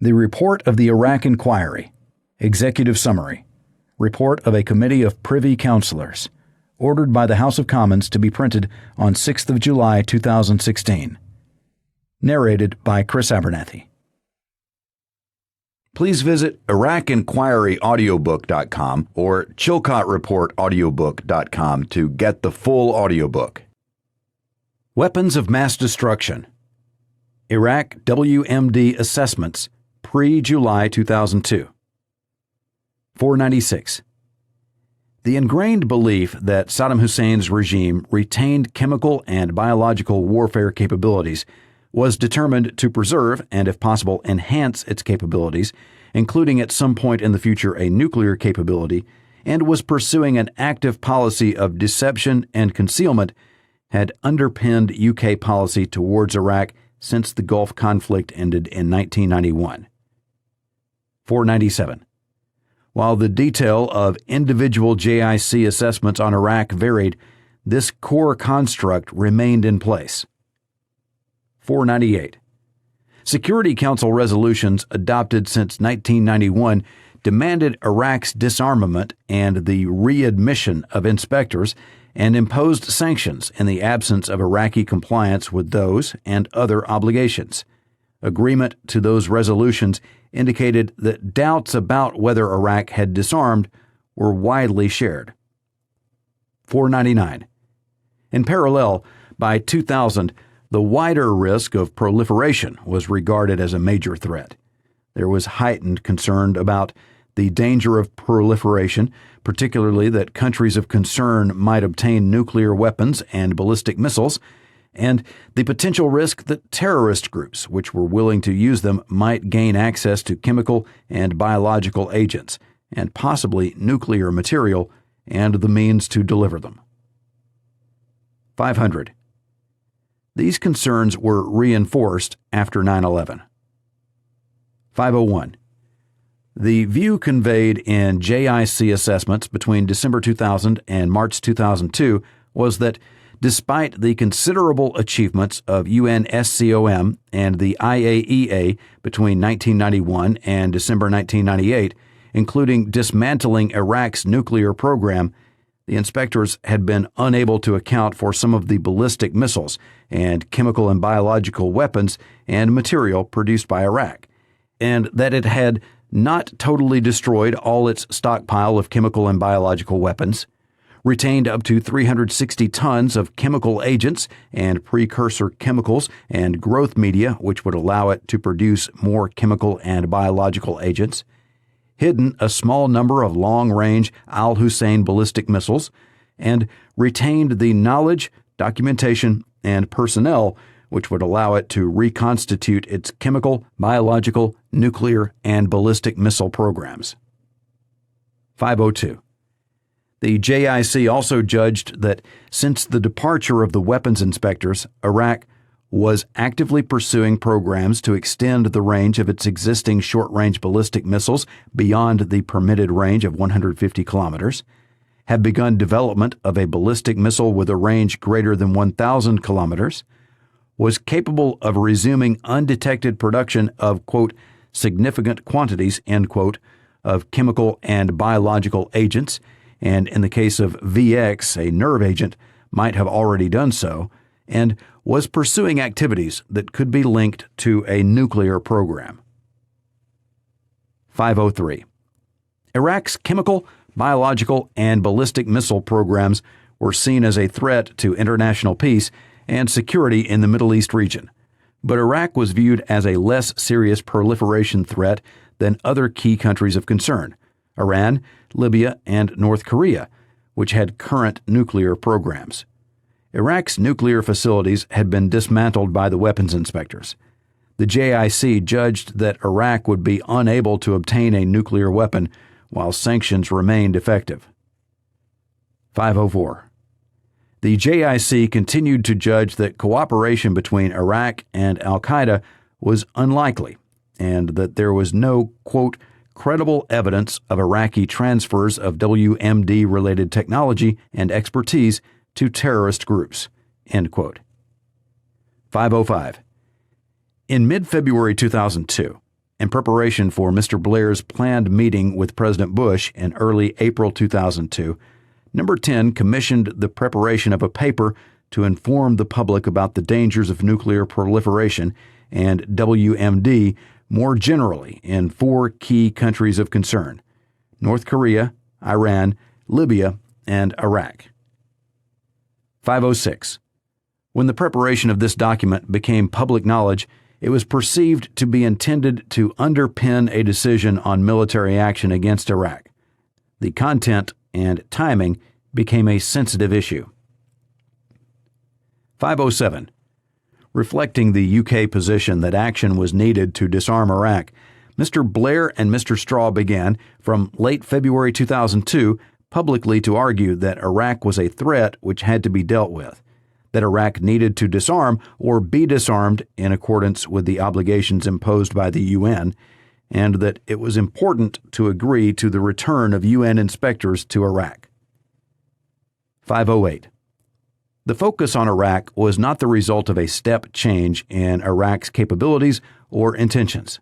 The Report of the Iraq Inquiry. Executive Summary. Report of a Committee of Privy Councillors. Ordered by the House of Commons to be printed on 6th of July 2016. Narrated by Chris Abernathy. Please visit IraqInquiryAudiobook.com or ChilcotReportAudiobook.com to get the full audiobook. Weapons of Mass Destruction. Iraq WMD Assessments pre-July 2002. 496. The ingrained belief that Saddam Hussein's regime retained chemical and biological warfare capabilities was determined to preserve and, if possible, enhance its capabilities, including at some point in the future a nuclear capability, and was pursuing an active policy of deception and concealment, had underpinned UK policy towards Iraq since the Gulf conflict ended in 1991. 497. While the detail of individual JIC assessments on Iraq varied, this core construct remained in place. 498. Security Council resolutions adopted since 1991 demanded Iraq's disarmament and the readmission of inspectors and imposed sanctions in the absence of Iraqi compliance with those and other obligations. Agreement to those resolutions indicated that doubts about whether Iraq had disarmed were widely shared. 499. In parallel, by 2000, the wider risk of proliferation was regarded as a major threat. There was heightened concern about the danger of proliferation, particularly that countries of concern might obtain nuclear weapons and ballistic missiles, and the potential risk that terrorist groups which were willing to use them might gain access to chemical and biological agents, and possibly nuclear material, and the means to deliver them. 500. These concerns were reinforced after 9/11. 501. The view conveyed in JIC assessments between December 2000 and March 2002 was that despite the considerable achievements of UNSCOM and the IAEA between 1991 and December 1998, including dismantling Iraq's nuclear program, the inspectors had been unable to account for some of the ballistic missiles and chemical and biological weapons and material produced by Iraq, and that it had not totally destroyed all its stockpile of chemical and biological weapons, retained up to 360 tons of chemical agents and precursor chemicals and growth media which would allow it to produce more chemical and biological agents, hidden a small number of long-range Al-Hussein ballistic missiles, and retained the knowledge, documentation, and personnel which would allow it to reconstitute its chemical, biological, nuclear, and ballistic missile programs. 502. The JIC also judged that since the departure of the weapons inspectors, Iraq was actively pursuing programs to extend the range of its existing short-range ballistic missiles beyond the permitted range of 150 kilometers, had begun development of a ballistic missile with a range greater than 1,000 kilometers, was capable of resuming undetected production of, quote, significant quantities, end quote, of chemical and biological agents, and in the case of VX, a nerve agent, might have already done so, and was pursuing activities that could be linked to a nuclear program. 503. Iraq's chemical, biological, and ballistic missile programs were seen as a threat to international peace and security in the Middle East region, but Iraq was viewed as a less serious proliferation threat than other key countries of concern, Iran, Libya, and North Korea, which had current nuclear programs. Iraq's nuclear facilities had been dismantled by the weapons inspectors. The JIC judged that Iraq would be unable to obtain a nuclear weapon while sanctions remained effective. 504. The JIC continued to judge that cooperation between Iraq and al-Qaeda was unlikely, and that there was no, quote, credible evidence of Iraqi transfers of WMD-related technology and expertise to terrorist groups, end quote. 505. In mid-February 2002, in preparation for Mr. Blair's planned meeting with President Bush in early April 2002, Number 10 commissioned the preparation of a paper to inform the public about the dangers of nuclear proliferation and WMD more generally in 4 key countries of concern: North Korea, Iran, Libya, and Iraq. 506. When the preparation of this document became public knowledge, it was perceived to be intended to underpin a decision on military action against Iraq. The content and timing became a sensitive issue. 507. Reflecting the UK position that action was needed to disarm Iraq, Mr. Blair and Mr. Straw began, from late February 2002, publicly to argue that Iraq was a threat which had to be dealt with, that Iraq needed to disarm or be disarmed in accordance with the obligations imposed by the UN, and that it was important to agree to the return of UN inspectors to Iraq. 508. The focus on Iraq was not the result of a step change in Iraq's capabilities or intentions.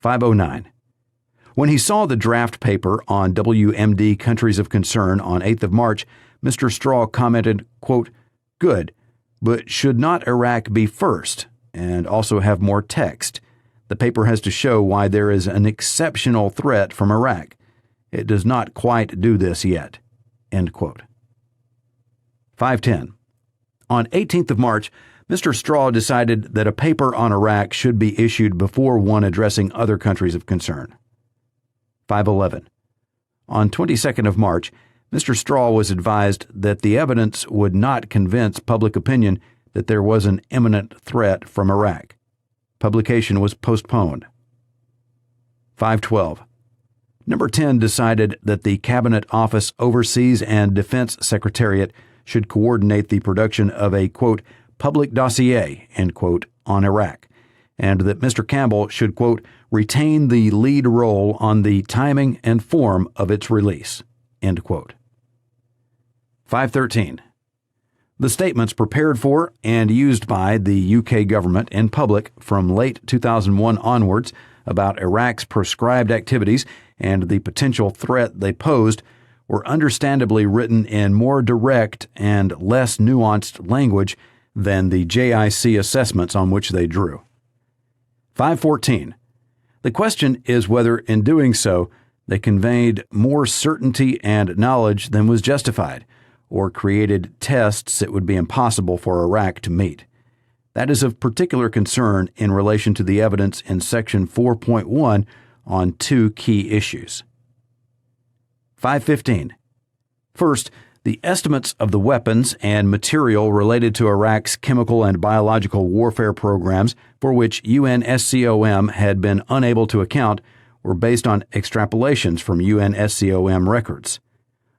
509. When he saw the draft paper on WMD countries of concern on 8th of March, Mr. Straw commented, quote, "Good, but should not Iraq be first and also have more text? The paper has to show why there is an exceptional threat from Iraq. It does not quite do this yet." End quote. 510. On 18th of March, Mr. Straw decided that a paper on Iraq should be issued before one addressing other countries of concern. 511. On 22nd of March, Mr. Straw was advised that the evidence would not convince public opinion that there was an imminent threat from Iraq. Publication was postponed. 512. Number 10 decided that the Cabinet Office Overseas and Defense Secretariat should coordinate the production of a, quote, public dossier, end quote, on Iraq, and that Mr. Campbell should, quote, retain the lead role on the timing and form of its release, end quote. 513. The statements prepared for and used by the UK government in public from late 2001 onwards about Iraq's proscribed activities and the potential threat they posed were understandably written in more direct and less nuanced language than the JIC assessments on which they drew. 514. The question is whether, in doing so, they conveyed more certainty and knowledge than was justified, or created tests it would be impossible for Iraq to meet. That is of particular concern in relation to the evidence in Section 4.1 on 2 key issues. 515. First, the estimates of the weapons and material related to Iraq's chemical and biological warfare programs for which UNSCOM had been unable to account were based on extrapolations from UNSCOM records.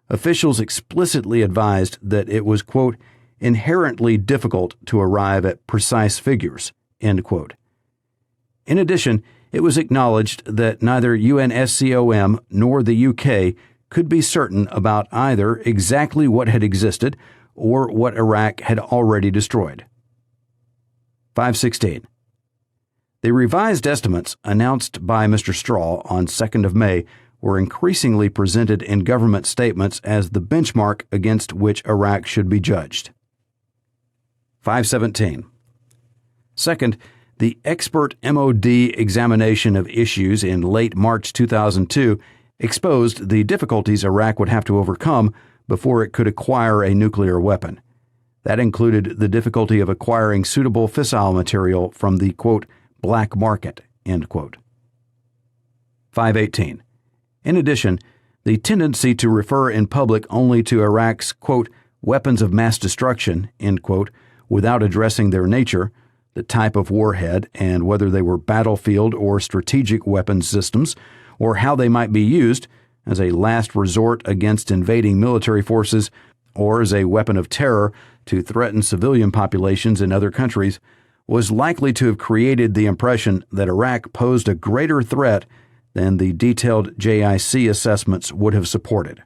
Officials explicitly advised that it was, quote, inherently difficult to arrive at precise figures, end quote. In addition, it was acknowledged that neither UNSCOM nor the UK could be certain about either exactly what had existed or what Iraq had already destroyed. 516. The revised estimates announced by Mr. Straw on 2nd of May were increasingly presented in government statements as the benchmark against which Iraq should be judged. 517. Second, the expert MOD examination of issues in late March 2002 exposed the difficulties Iraq would have to overcome before it could acquire a nuclear weapon. That included the difficulty of acquiring suitable fissile material from the, quote, black market, end quote. 518. In addition, the tendency to refer in public only to Iraq's, quote, weapons of mass destruction, end quote, without addressing their nature, the type of warhead, and whether they were battlefield or strategic weapons systems, or how they might be used as a last resort against invading military forces or as a weapon of terror to threaten civilian populations in other countries, was likely to have created the impression that Iraq posed a greater threat than the detailed JIC assessments would have supported.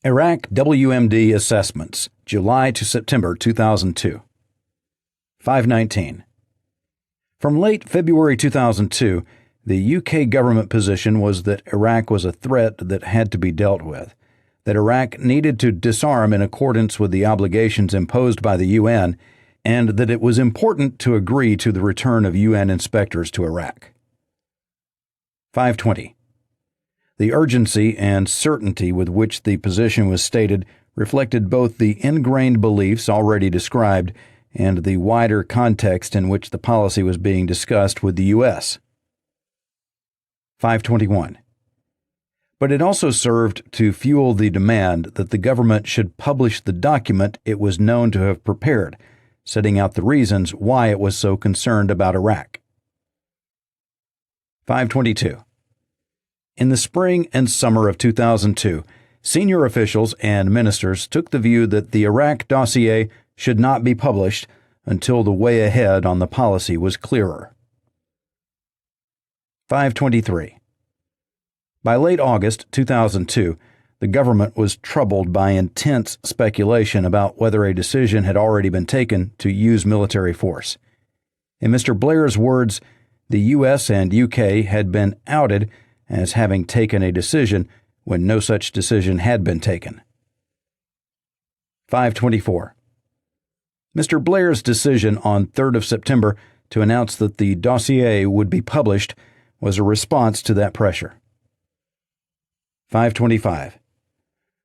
Iraq WMD Assessments, July to September 2002. 519. From late February 2002, the UK government position was that Iraq was a threat that had to be dealt with, that Iraq needed to disarm in accordance with the obligations imposed by the UN, and that it was important to agree to the return of UN inspectors to Iraq. 520. The urgency and certainty with which the position was stated reflected both the ingrained beliefs already described and the wider context in which the policy was being discussed with the U.S. 521. But it also served to fuel the demand that the government should publish the document it was known to have prepared, setting out the reasons why it was so concerned about Iraq. 522. In the spring and summer of 2002, senior officials and ministers took the view that the Iraq dossier should not be published until the way ahead on the policy was clearer. 523. By late August 2002, the government was troubled by intense speculation about whether a decision had already been taken to use military force. In Mr. Blair's words, the U.S. and UK had been outed as having taken a decision when no such decision had been taken. 524. Mr. Blair's decision on 3rd of September to announce that the dossier would be published was a response to that pressure. 525.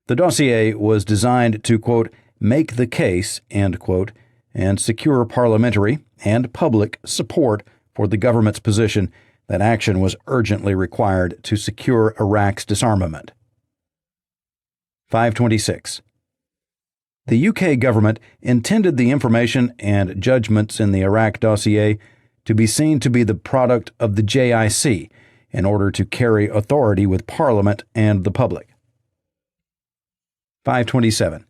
The dossier was designed to, quote, make the case, end quote, and secure parliamentary and public support for the government's position that action was urgently required to secure Iraq's disarmament. 526. The UK government intended the information and judgments in the Iraq dossier to be seen to be the product of the JIC in order to carry authority with Parliament and the public. 527.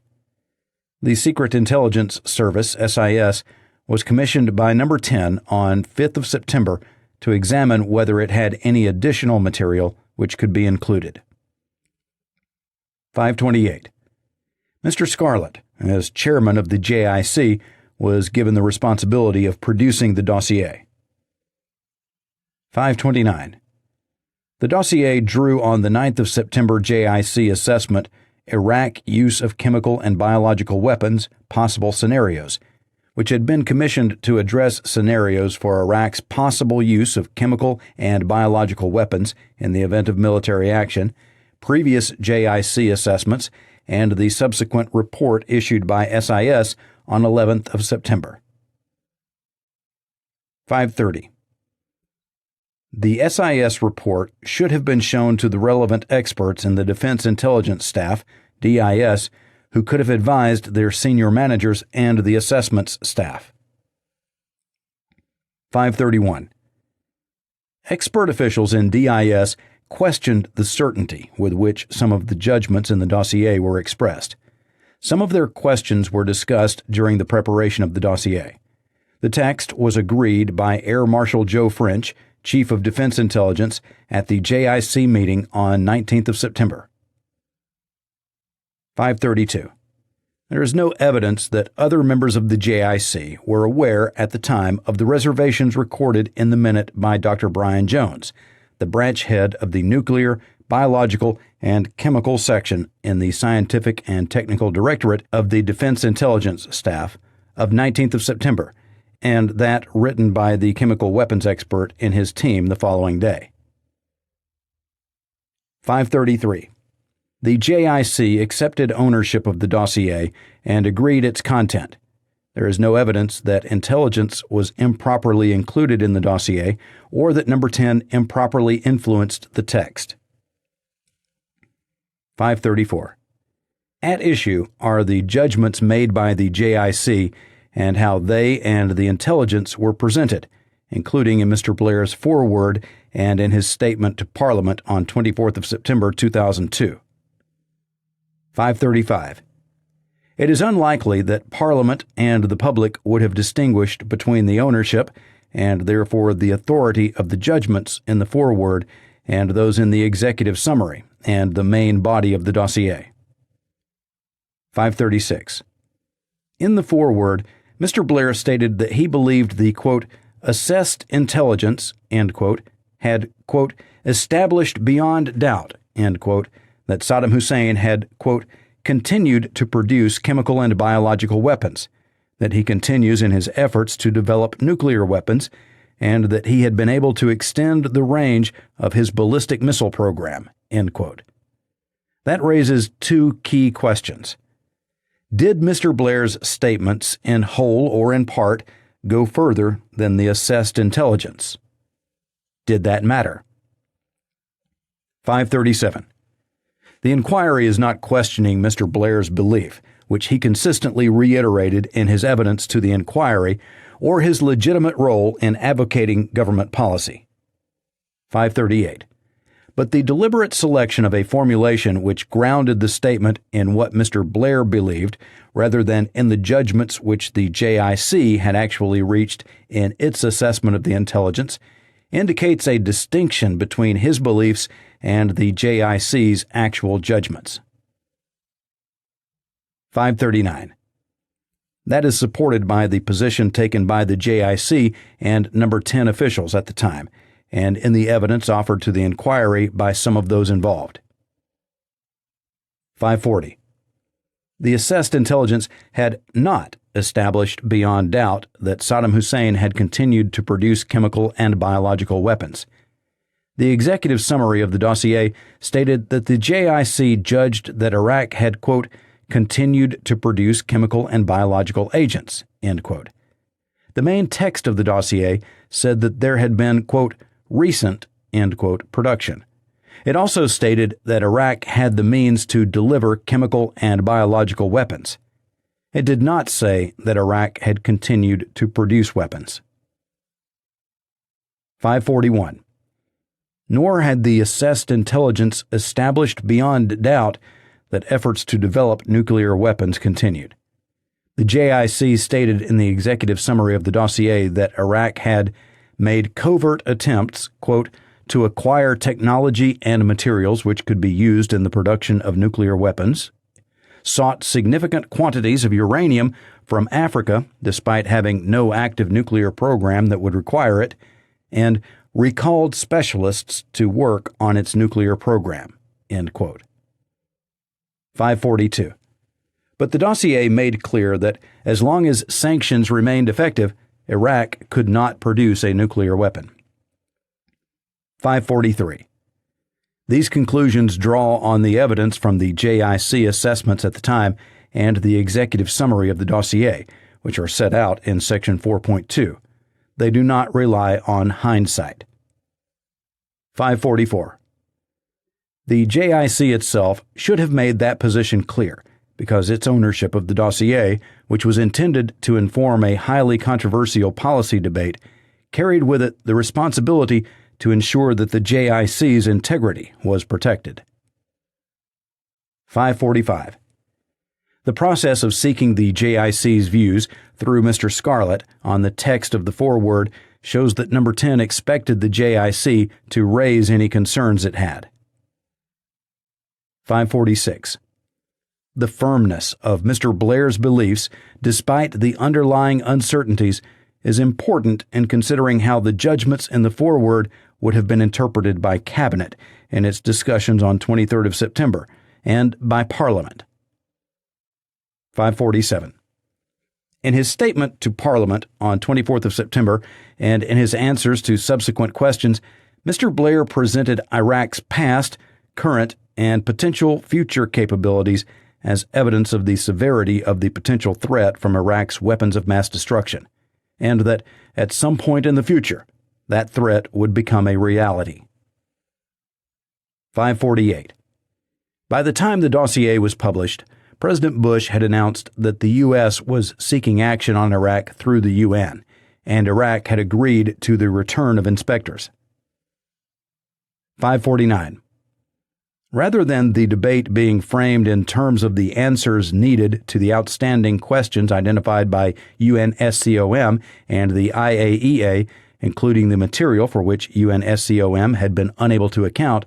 The Secret Intelligence Service, SIS, was commissioned by Number 10 on 5th of September to examine whether it had any additional material which could be included. 528. Mr. Scarlett, as chairman of the JIC, was given the responsibility of producing the dossier. 529. The dossier drew on the 9th of September JIC assessment, Iraq Use of Chemical and Biological Weapons, Possible Scenarios, which had been commissioned to address scenarios for Iraq's possible use of chemical and biological weapons in the event of military action, previous JIC assessments, and the subsequent report issued by SIS on 11th of September. 530. The SIS report should have been shown to the relevant experts in the Defense Intelligence Staff, DIS, who could have advised their senior managers and the assessments staff. 531. Expert officials in DIS questioned the certainty with which some of the judgments in the dossier were expressed. Some of their questions were discussed during the preparation of the dossier. The text was agreed by Air Marshal Joe French, Chief of Defense Intelligence, at the JIC meeting on 19th of September. 532. There is no evidence that other members of the JIC were aware at the time of the reservations recorded in the minute by Dr. Brian Jones, the branch head of the Nuclear, Biological, and Chemical Section in the Scientific and Technical Directorate of the Defense Intelligence Staff, of 19th of September, and that written by the chemical weapons expert in his team the following day. 533. The JIC accepted ownership of the dossier and agreed its content. There is no evidence that intelligence was improperly included in the dossier or that Number 10 improperly influenced the text. 534. At issue are the judgments made by the JIC and how they and the intelligence were presented, including in Mr. Blair's foreword and in his statement to Parliament on 24th of September 2002. 535. It is unlikely that Parliament and the public would have distinguished between the ownership and therefore the authority of the judgments in the foreword and those in the executive summary and the main body of the dossier. 536. In the foreword, Mr. Blair stated that he believed the, quote, assessed intelligence, end quote, had, quote, established beyond doubt, end quote, that Saddam Hussein had, quote, continued to produce chemical and biological weapons, that he continues in his efforts to develop nuclear weapons, and that he had been able to extend the range of his ballistic missile program, end quote. That raises two key questions. Did Mr. Blair's statements, in whole or in part, go further than the assessed intelligence? Did that matter? 537. The inquiry is not questioning Mr. Blair's belief, which he consistently reiterated in his evidence to the inquiry, or his legitimate role in advocating government policy. 538. But the deliberate selection of a formulation which grounded the statement in what Mr. Blair believed, rather than in the judgments which the JIC had actually reached in its assessment of the intelligence, indicates a distinction between his beliefs and the JIC's actual judgments. 539. That is supported by the position taken by the JIC and Number 10 officials at the time, and in the evidence offered to the inquiry by some of those involved. 540. The assessed intelligence had not established beyond doubt that Saddam Hussein had continued to produce chemical and biological weapons. The executive summary of the dossier stated that the JIC judged that Iraq had, quote, continued to produce chemical and biological agents, end quote. The main text of the dossier said that there had been, quote, recent, end quote, production. It also stated that Iraq had the means to deliver chemical and biological weapons. It did not say that Iraq had continued to produce weapons. 541. Nor had the assessed intelligence established beyond doubt that efforts to develop nuclear weapons continued. The JIC stated in the executive summary of the dossier that Iraq had made covert attempts, quote, to acquire technology and materials which could be used in the production of nuclear weapons, sought significant quantities of uranium from Africa despite having no active nuclear program that would require it, and recalled specialists to work on its nuclear program, end quote. 542. But the dossier made clear that as long as sanctions remained effective, Iraq could not produce a nuclear weapon. 543. These conclusions draw on the evidence from the JIC assessments at the time and the executive summary of the dossier, which are set out in Section 4.2. They do not rely on hindsight. 544. The JIC itself should have made that position clear, because its ownership of the dossier, which was intended to inform a highly controversial policy debate, carried with it the responsibility to ensure that the JIC's integrity was protected. 545. The process of seeking the JIC's views through Mr. Scarlett on the text of the foreword shows that Number 10 expected the JIC to raise any concerns it had. 546. The firmness of Mr. Blair's beliefs, despite the underlying uncertainties, is important in considering how the judgments in the foreword would have been interpreted by Cabinet in its discussions on 23rd of September and by Parliament. 547. In his statement to Parliament on 24th of September and in his answers to subsequent questions, Mr. Blair presented Iraq's past, current, and potential future capabilities as evidence of the severity of the potential threat from Iraq's weapons of mass destruction, and that at some point in the future, that threat would become a reality. 548. By the time the dossier was published, President Bush had announced that the U.S. was seeking action on Iraq through the UN, and Iraq had agreed to the return of inspectors. 549. Rather than the debate being framed in terms of the answers needed to the outstanding questions identified by UNSCOM and the IAEA, including the material for which UNSCOM had been unable to account,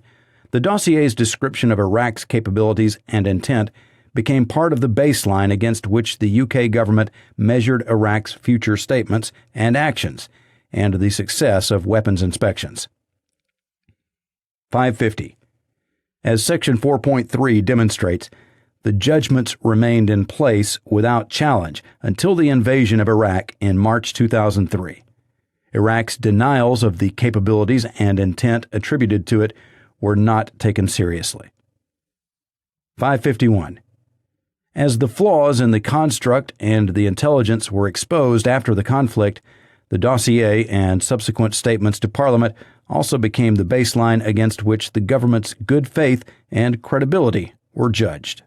the dossier's description of Iraq's capabilities and intent became part of the baseline against which the UK government measured Iraq's future statements and actions, and the success of weapons inspections. 550. As Section 4.3 demonstrates, the judgments remained in place without challenge until the invasion of Iraq in March 2003. Iraq's denials of the capabilities and intent attributed to it were not taken seriously. 551. As the flaws in the construct and the intelligence were exposed after the conflict, the dossier and subsequent statements to Parliament also became the baseline against which the government's good faith and credibility were judged.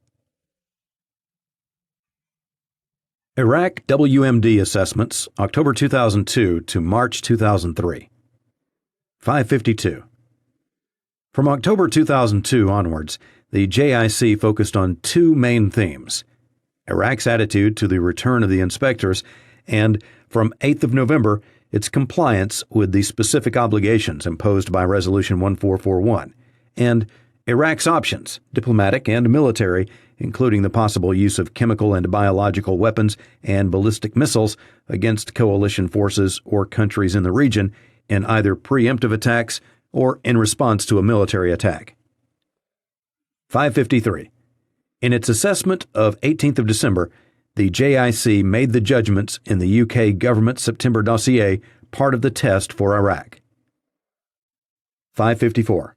Iraq WMD assessments, October 2002 to March 2003. 552. From October 2002 onwards, the JIC focused on two main themes: Iraq's attitude to the return of the inspectors, and, from 8th of November, its compliance with the specific obligations imposed by Resolution 1441, and Iraq's options, diplomatic and military, including the possible use of chemical and biological weapons and ballistic missiles against coalition forces or countries in the region in either preemptive attacks or in response to a military attack. 553. In its assessment of 18th of December, the JIC made the judgments in the UK government September dossier part of the test for Iraq. 554.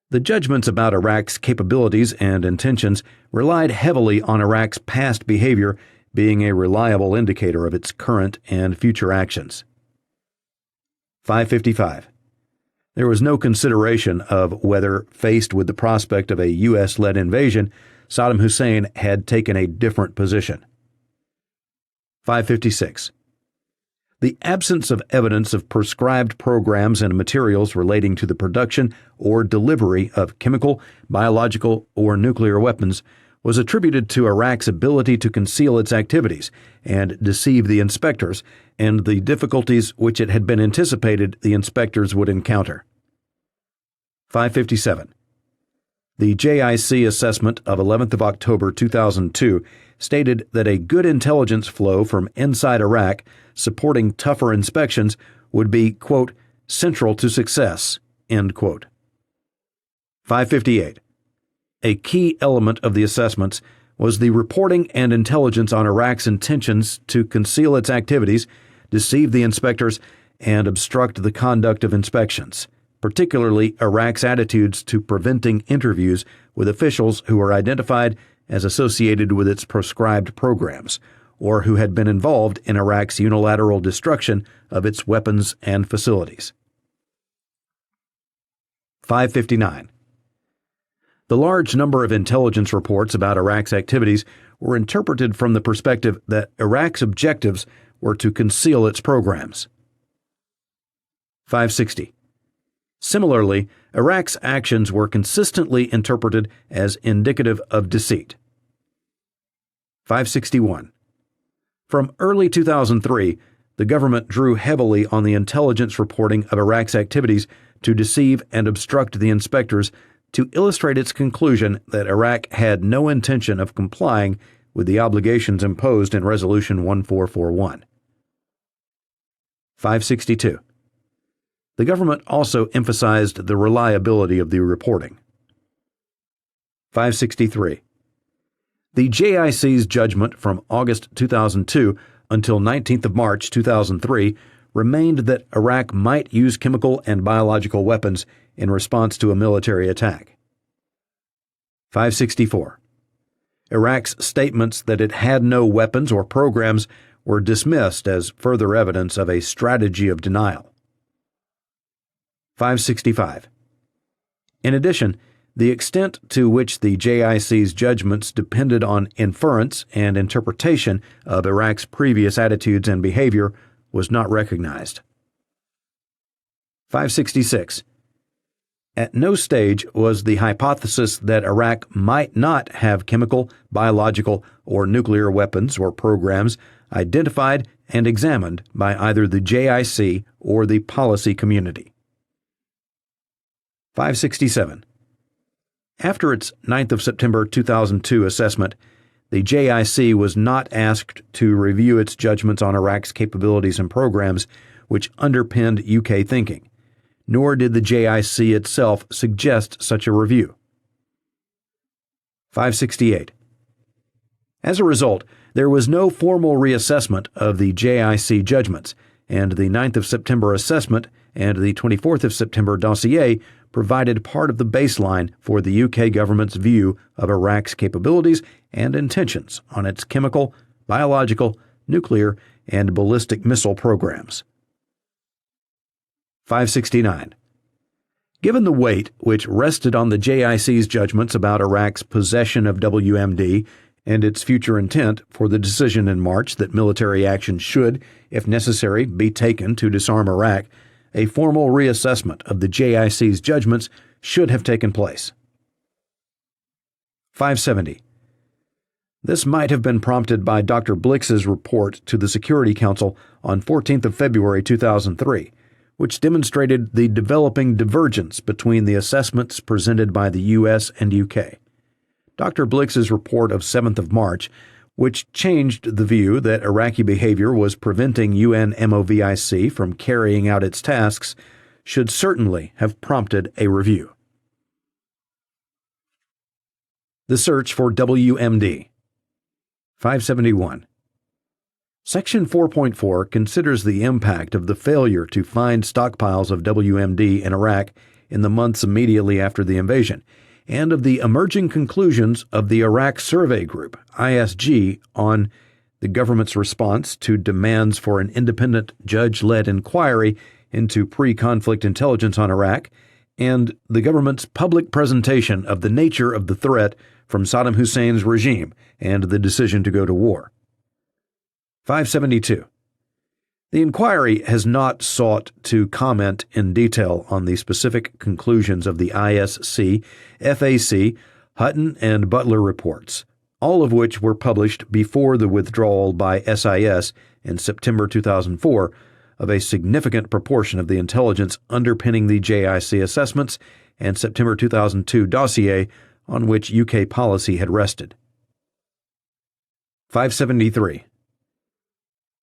The judgments about Iraq's capabilities and intentions relied heavily on Iraq's past behavior being a reliable indicator of its current and future actions. 555. There was no consideration of whether, faced with the prospect of a U.S.-led invasion, Saddam Hussein had taken a different position. 556. The absence of evidence of prescribed programs and materials relating to the production or delivery of chemical, biological, or nuclear weapons was attributed to Iraq's ability to conceal its activities and deceive the inspectors, and the difficulties which it had been anticipated the inspectors would encounter. 557. The JIC assessment of 11th of October 2002 stated that a good intelligence flow from inside Iraq supporting tougher inspections would be, quote, central to success, end quote. 558. A key element of the assessments was the reporting and intelligence on Iraq's intentions to conceal its activities, deceive the inspectors, and obstruct the conduct of inspections, particularly Iraq's attitudes to preventing interviews with officials who were identified as associated with its proscribed programs, or who had been involved in Iraq's unilateral destruction of its weapons and facilities. 559. The large number of intelligence reports about Iraq's activities were interpreted from the perspective that Iraq's objectives were to conceal its programs. 560. Similarly, Iraq's actions were consistently interpreted as indicative of deceit. 561. From early 2003, the government drew heavily on the intelligence reporting of Iraq's activities to deceive and obstruct the inspectors to illustrate its conclusion that Iraq had no intention of complying with the obligations imposed in Resolution 1441. 562. The government also emphasized the reliability of the reporting. 563. The JIC's judgment from August 2002 until 19th of March 2003 remained that Iraq might use chemical and biological weapons in response to a military attack. 564. Iraq's statements that it had no weapons or programs were dismissed as further evidence of a strategy of denial. 565. In addition, the extent to which the JIC's judgments depended on inference and interpretation of Iraq's previous attitudes and behavior was not recognized. 566. At no stage was the hypothesis that Iraq might not have chemical, biological, or nuclear weapons or programs identified and examined by either the JIC or the policy community. 567. After its 9th of September 2002 assessment, the JIC was not asked to review its judgments on Iraq's capabilities and programs which underpinned UK thinking, nor did the JIC itself suggest such a review. 568. As a result, there was no formal reassessment of the JIC judgments, and the 9th of September assessment and the 24th of September dossier provided part of the baseline for the UK government's view of Iraq's capabilities and intentions on its chemical, biological, nuclear, and ballistic missile programs. 569. Given the weight which rested on the JIC's judgments about Iraq's possession of WMD and its future intent for the decision in March that military action should, if necessary, be taken to disarm Iraq, a formal reassessment of the JIC's judgments should have taken place. 570. This might have been prompted by Dr. Blix's report to the Security Council on 14th of February 2003, which demonstrated the developing divergence between the assessments presented by the U.S. and UK. Dr. Blix's report of 7th of March, which changed the view that Iraqi behavior was preventing UN MOVIC from carrying out its tasks, should certainly have prompted a review. The search for WMD. 571. Section 4.4 considers the impact of the failure to find stockpiles of WMD in Iraq in the months immediately after the invasion, and of the emerging conclusions of the Iraq Survey Group, ISG, on the government's response to demands for an independent judge-led inquiry into pre-conflict intelligence on Iraq, and the government's public presentation of the nature of the threat from Saddam Hussein's regime and the decision to go to war. 572. The inquiry has not sought to comment in detail on the specific conclusions of the ISC, FAC, Hutton, and Butler reports, all of which were published before the withdrawal by SIS in September 2004 of a significant proportion of the intelligence underpinning the JIC assessments and September 2002 dossier on which UK policy had rested. 573.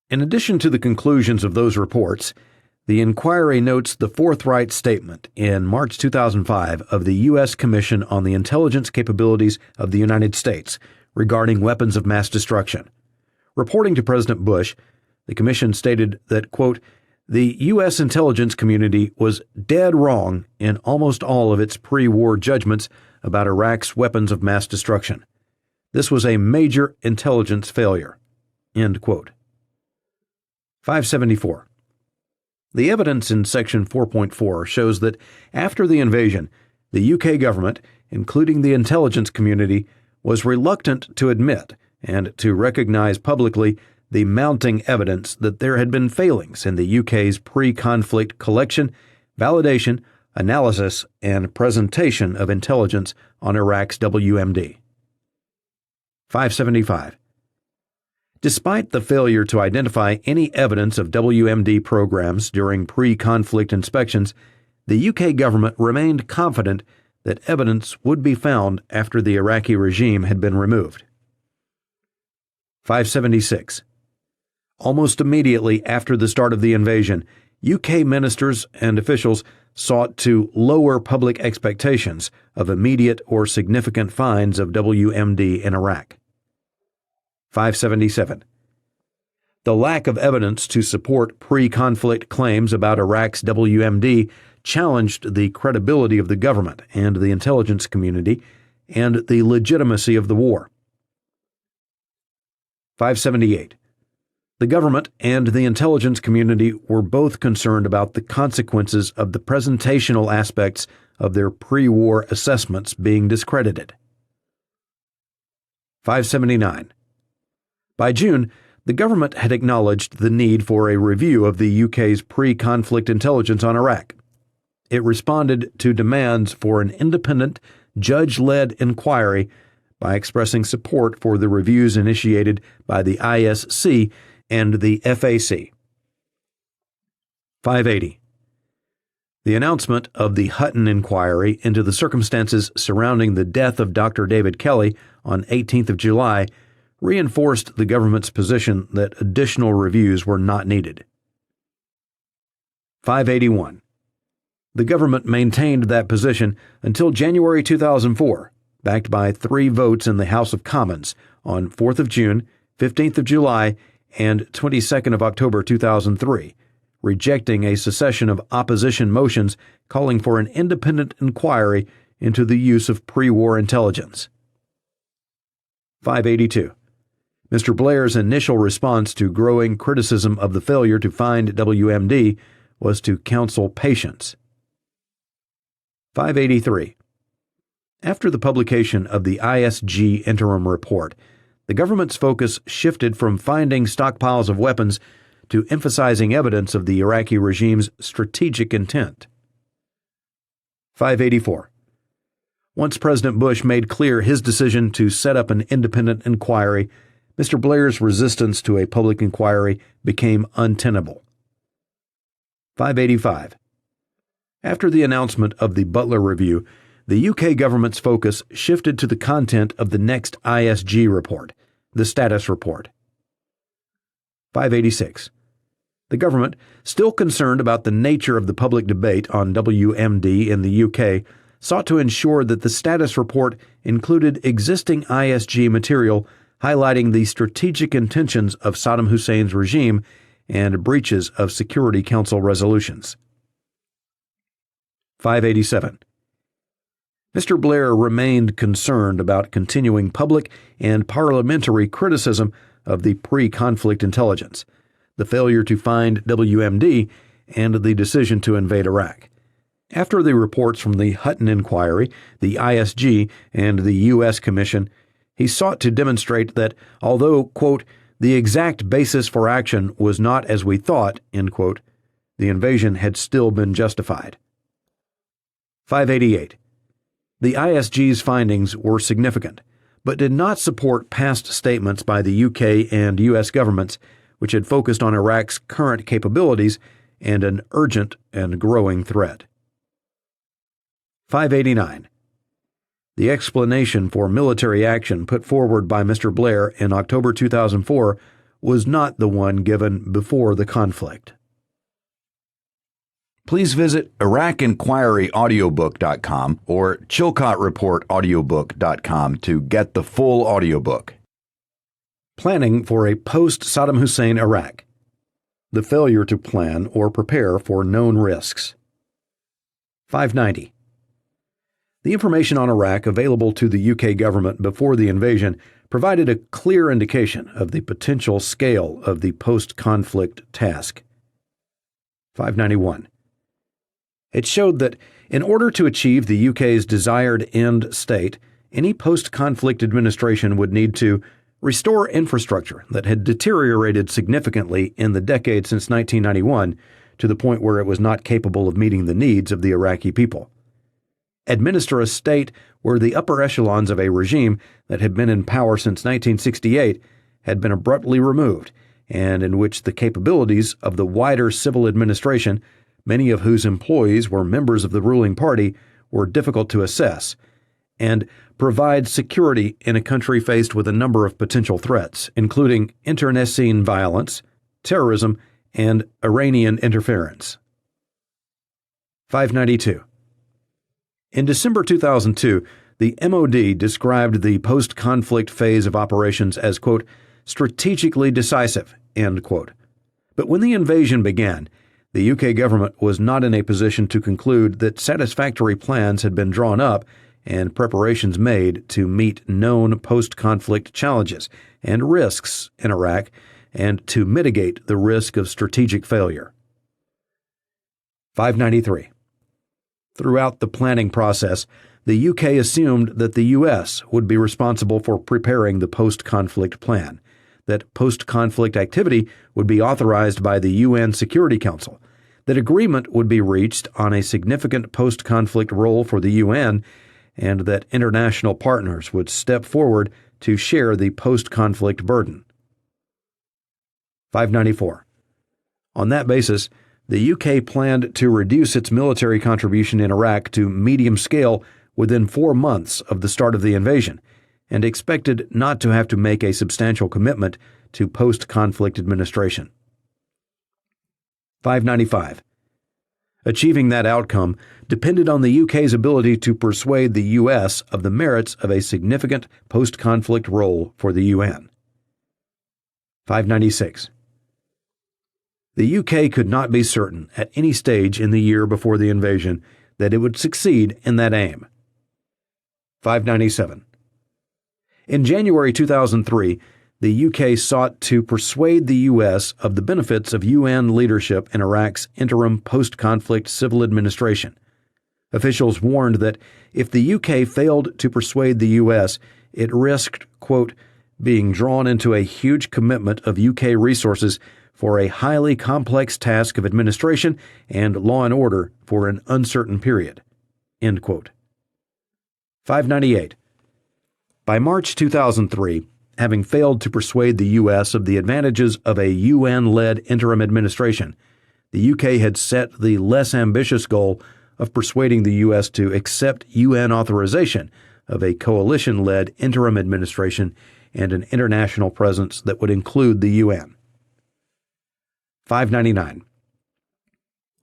In addition to the conclusions of those reports, the inquiry notes the forthright statement in March 2005 of the U.S. Commission on the Intelligence Capabilities of the United States regarding weapons of mass destruction. Reporting to President Bush, the Commission stated that, quote, the U.S. intelligence community was dead wrong in almost all of its pre-war judgments about Iraq's weapons of mass destruction. This was a major intelligence failure. End quote. 574. The evidence in Section 4.4 shows that after the invasion, the UK government, including the intelligence community, was reluctant to admit and to recognize publicly the mounting evidence that there had been failings in the UK's pre-conflict collection, validation, analysis, and presentation of intelligence on Iraq's WMD. 575. Despite the failure to identify any evidence of WMD programs during pre-conflict inspections, the UK government remained confident that evidence would be found after the Iraqi regime had been removed. 576. Almost immediately after the start of the invasion, UK ministers and officials sought to lower public expectations of immediate or significant finds of WMD in Iraq. 577. The lack of evidence to support pre-conflict claims about Iraq's WMD challenged the credibility of the government and the intelligence community and the legitimacy of the war. 578. The government and the intelligence community were both concerned about the consequences of the presentational aspects of their pre-war assessments being discredited. 579. By June, the government had acknowledged the need for a review of the UK's pre-conflict intelligence on Iraq. It responded to demands for an independent, judge-led inquiry by expressing support for the reviews initiated by the ISC and the FAC. 580. The announcement of the Hutton inquiry into the circumstances surrounding the death of Dr. David Kelly on 18th of July reinforced the government's position that additional reviews were not needed. 581. The government maintained that position until January 2004, backed by 3 votes in the House of Commons on 4th of June, 15th of July, and 22nd of October 2003, rejecting a succession of opposition motions calling for an independent inquiry into the use of pre-war intelligence. 582. Mr. Blair's initial response to growing criticism of the failure to find WMD was to counsel patience. 583. After the publication of the ISG interim report, the government's focus shifted from finding stockpiles of weapons to emphasizing evidence of the Iraqi regime's strategic intent. 584. Once President Bush made clear his decision to set up an independent inquiry, Mr. Blair's resistance to a public inquiry became untenable. 585. After the announcement of the Butler Review, the UK government's focus shifted to the content of the next ISG report, the status report. 586. The government, still concerned about the nature of the public debate on WMD in the UK, sought to ensure that the status report included existing ISG material highlighting the strategic intentions of Saddam Hussein's regime and breaches of Security Council resolutions. 587. Mr. Blair remained concerned about continuing public and parliamentary criticism of the pre-conflict intelligence, the failure to find WMD, and the decision to invade Iraq. After the reports from the Hutton Inquiry, the ISG, and the U.S. Commission, he sought to demonstrate that although, quote, the exact basis for action was not as we thought, end quote, the invasion had still been justified. 588. The ISG's findings were significant, but did not support past statements by the UK and U.S. governments, which had focused on Iraq's current capabilities and an urgent and growing threat. 589. The explanation for military action put forward by Mr. Blair in October 2004 was not the one given before the conflict. Please visit IraqInquiryAudiobook.com or ChilcotReportAudiobook.com to get the full audiobook. Planning for a post-Saddam Hussein Iraq. The failure to plan or prepare for known risks. 590. The information on Iraq available to the UK government before the invasion provided a clear indication of the potential scale of the post-conflict task. 591. It showed that in order to achieve the UK's desired end state, any post-conflict administration would need to restore infrastructure that had deteriorated significantly in the decade since 1991 to the point where it was not capable of meeting the needs of the Iraqi people. Administer a state where the upper echelons of a regime that had been in power since 1968 had been abruptly removed, and in which the capabilities of the wider civil administration, many of whose employees were members of the ruling party, were difficult to assess, and provide security in a country faced with a number of potential threats, including internecine violence, terrorism, and Iranian interference. 592. In December 2002, the MOD described the post-conflict phase of operations as, quote, strategically decisive, end quote. But when the invasion began, the UK government was not in a position to conclude that satisfactory plans had been drawn up and preparations made to meet known post-conflict challenges and risks in Iraq and to mitigate the risk of strategic failure. 593. Throughout the planning process, the UK assumed that the U.S. would be responsible for preparing the post-conflict plan, that post-conflict activity would be authorized by the UN Security Council, that agreement would be reached on a significant post-conflict role for the UN, and that international partners would step forward to share the post-conflict burden. 594. On that basis, the UK planned to reduce its military contribution in Iraq to medium scale within 4 months of the start of the invasion, and expected not to have to make a substantial commitment to post-conflict administration. 595. Achieving that outcome depended on the UK's ability to persuade the US of the merits of a significant post-conflict role for the UN. 596. The UK could not be certain at any stage in the year before the invasion that it would succeed in that aim. 597. In January 2003, the UK sought to persuade the US of the benefits of UN leadership in Iraq's interim post-conflict civil administration. Officials warned that if the UK failed to persuade the US, it risked, quote, being drawn into a huge commitment of UK resources for a highly complex task of administration and law and order for an uncertain period, end quote. 598. By March 2003, having failed to persuade the U.S. of the advantages of a UN-led interim administration, the UK had set the less ambitious goal of persuading the U.S. to accept UN authorization of a coalition-led interim administration and an international presence that would include the UN. 599.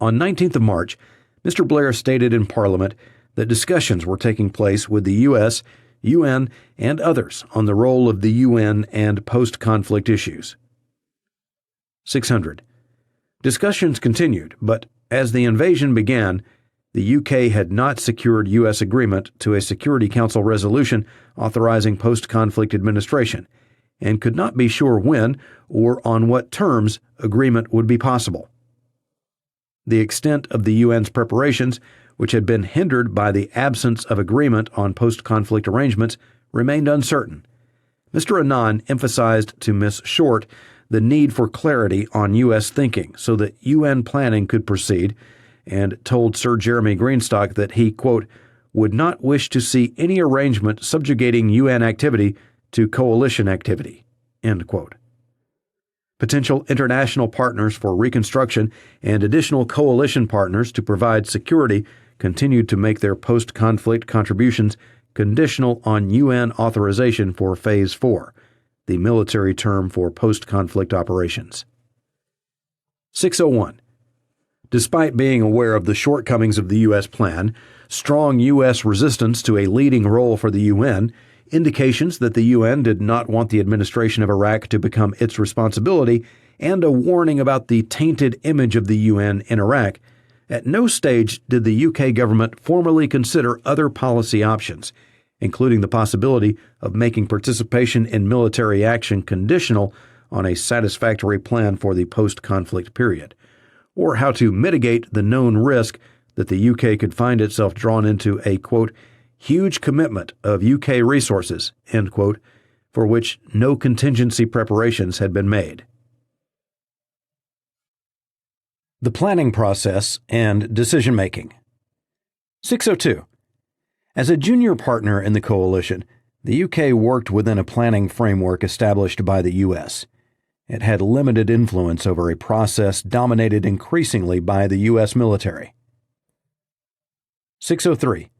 On 19th of March, Mr. Blair stated in Parliament that discussions were taking place with the U.S., UN, and others on the role of the UN and post-conflict issues. 600. Discussions continued, but as the invasion began, the UK had not secured U.S. agreement to a Security Council resolution authorizing post-conflict administration, and could not be sure when or on what terms agreement would be possible. The extent of the UN's preparations, which had been hindered by the absence of agreement on post-conflict arrangements, remained uncertain. Mr. Annan emphasized to Ms. Short the need for clarity on U.S. thinking so that UN planning could proceed, and told Sir Jeremy Greenstock that he, quote, would not wish to see any arrangement subjugating UN activity to coalition activity, end quote. Potential international partners for reconstruction and additional coalition partners to provide security continued to make their post-conflict contributions conditional on UN authorization for Phase 4, the military term for post-conflict operations. 601. Despite being aware of the shortcomings of the U.S. plan, strong U.S. resistance to a leading role for the UN, indications that the UN did not want the administration of Iraq to become its responsibility, and a warning about the tainted image of the UN in Iraq, at no stage did the UK government formally consider other policy options, including the possibility of making participation in military action conditional on a satisfactory plan for the post-conflict period, or how to mitigate the known risk that the UK could find itself drawn into a, quote, huge commitment of UK resources, end quote, for which no contingency preparations had been made. The planning process and decision-making. 602. As a junior partner in the coalition, the UK worked within a planning framework established by the US. It had limited influence over a process dominated increasingly by the U.S. military. 603.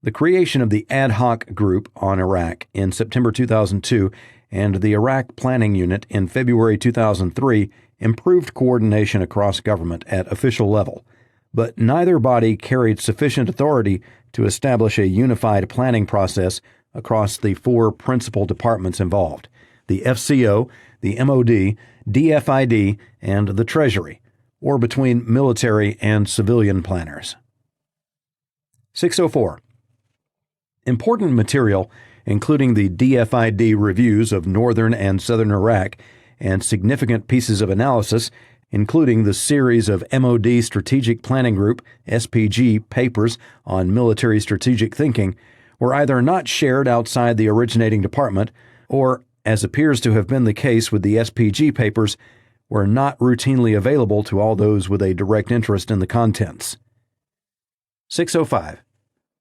The creation of the Ad Hoc Group on Iraq in September 2002 and the Iraq Planning Unit in February 2003 improved coordination across government at official level, but neither body carried sufficient authority to establish a unified planning process across the four principal departments involved: the FCO, the MOD, DFID, and the Treasury, or between military and civilian planners. 604. Important material, including the DFID reviews of northern and southern Iraq, and significant pieces of analysis, including the series of MOD Strategic Planning Group (SPG) papers on military strategic thinking, were either not shared outside the originating department or, as appears to have been the case with the SPG papers, were not routinely available to all those with a direct interest in the contents. 605.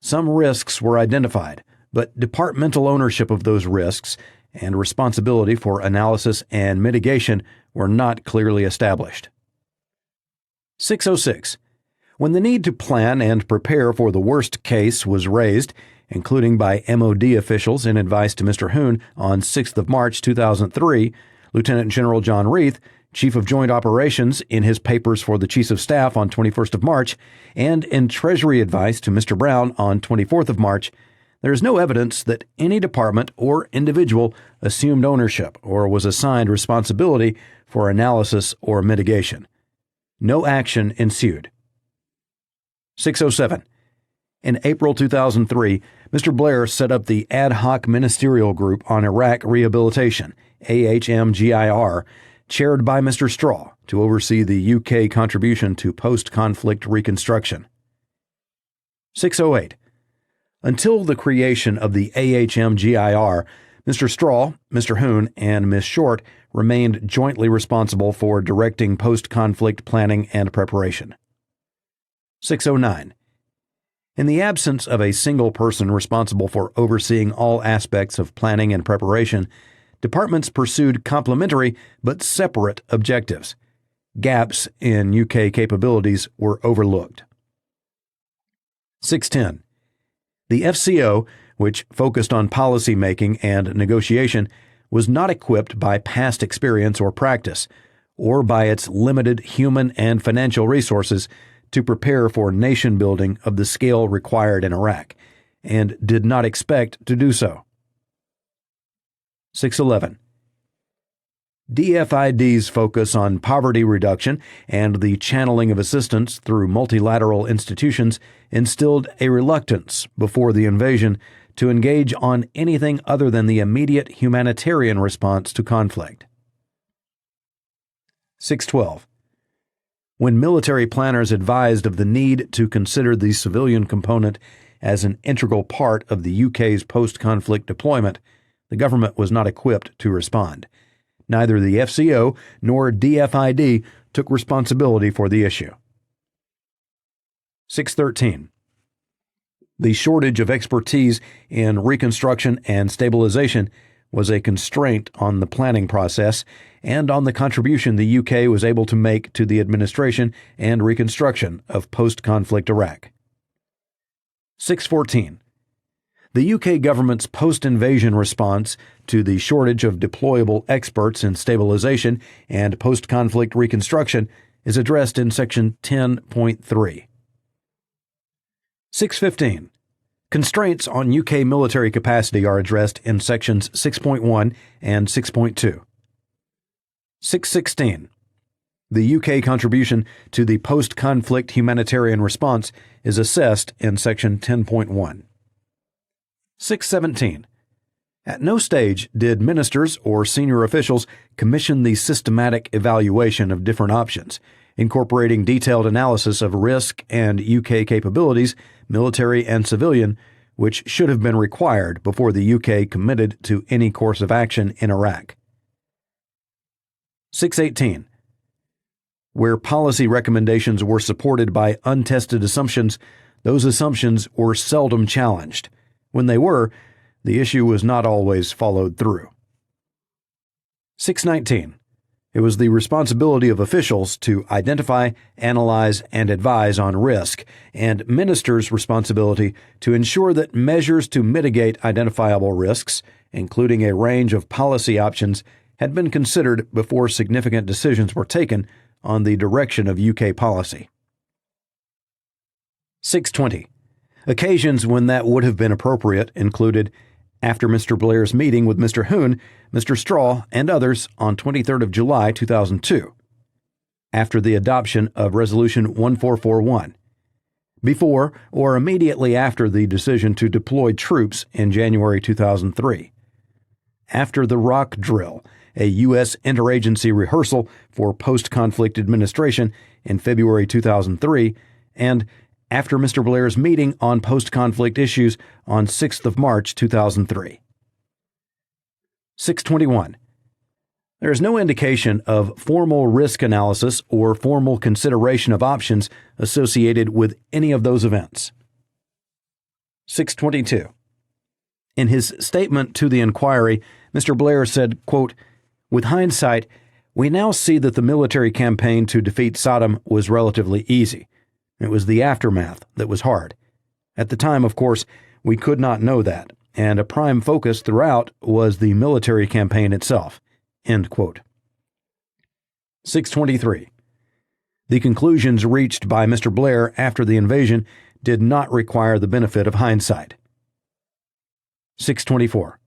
Some risks were identified, but departmental ownership of those risks and responsibility for analysis and mitigation were not clearly established. 606. When the need to plan and prepare for the worst case was raised, including by MOD officials in advice to Mr. Hoon on 6th of March 2003, Lieutenant General John Reith, Chief of Joint Operations in his papers for the Chiefs of Staff on 21st of March, and in Treasury advice to Mr. Brown on 24th of March, there is no evidence that any department or individual assumed ownership or was assigned responsibility for analysis or mitigation. No action ensued. 607. In April 2003, Mr. Blair set up the Ad Hoc Ministerial Group on Iraq Rehabilitation, AHMGIR, chaired by Mr. Straw, to oversee the UK contribution to post-conflict reconstruction. 608. Until the creation of the AHMGIR, Mr. Straw, Mr. Hoon, and Ms. Short remained jointly responsible for directing post-conflict planning and preparation. 609. In the absence of a single person responsible for overseeing all aspects of planning and preparation, departments pursued complementary but separate objectives. Gaps in UK capabilities were overlooked. 610. The FCO, which focused on policy making and negotiation, was not equipped by past experience or practice, or by its limited human and financial resources to prepare for nation building of the scale required in Iraq, and did not expect to do so. 611. DFID's focus on poverty reduction and the channeling of assistance through multilateral institutions instilled a reluctance before the invasion to engage on anything other than the immediate humanitarian response to conflict. 612. When military planners advised of the need to consider the civilian component as an integral part of the UK's post-conflict deployment, the government was not equipped to respond. Neither the FCO nor DFID took responsibility for the issue. 613. The shortage of expertise in reconstruction and stabilization was a constraint on the planning process and on the contribution the UK was able to make to the administration and reconstruction of post-conflict Iraq. 614. The UK government's post-invasion response to the shortage of deployable experts in stabilization and post-conflict reconstruction is addressed in Section 10.3. 615. Constraints on UK military capacity are addressed in Sections 6.1 and 6.2. 616. The UK contribution to the post-conflict humanitarian response is assessed in Section 10.1. 617. At no stage did ministers or senior officials commission the systematic evaluation of different options, incorporating detailed analysis of risk and UK capabilities, military and civilian, which should have been required before the UK committed to any course of action in Iraq. 618. Where policy recommendations were supported by untested assumptions, those assumptions were seldom challenged. When they were, the issue was not always followed through. 619. It was the responsibility of officials to identify, analyze, and advise on risk, and ministers' responsibility to ensure that measures to mitigate identifiable risks, including a range of policy options, had been considered before significant decisions were taken on the direction of UK policy. 620. Occasions when that would have been appropriate included after Mr. Blair's meeting with Mr. Hoon, Mr. Straw, and others on 23rd of July 2002, after the adoption of Resolution 1441, before or immediately after the decision to deploy troops in January 2003, after the Rock Drill, a U.S. interagency rehearsal for post-conflict administration in February 2003, and after Mr. Blair's meeting on post-conflict issues on 6th of March 2003. 621. There is no indication of formal risk analysis or formal consideration of options associated with any of those events. 622. In his statement to the inquiry, Mr. Blair said, quote, "With hindsight, we now see that the military campaign to defeat Saddam was relatively easy. It was the aftermath that was hard. At the time, of course, we could not know that, and a prime focus throughout was the military campaign itself." End quote. 623. The conclusions reached by Mr. Blair after the invasion did not require the benefit of hindsight. 624.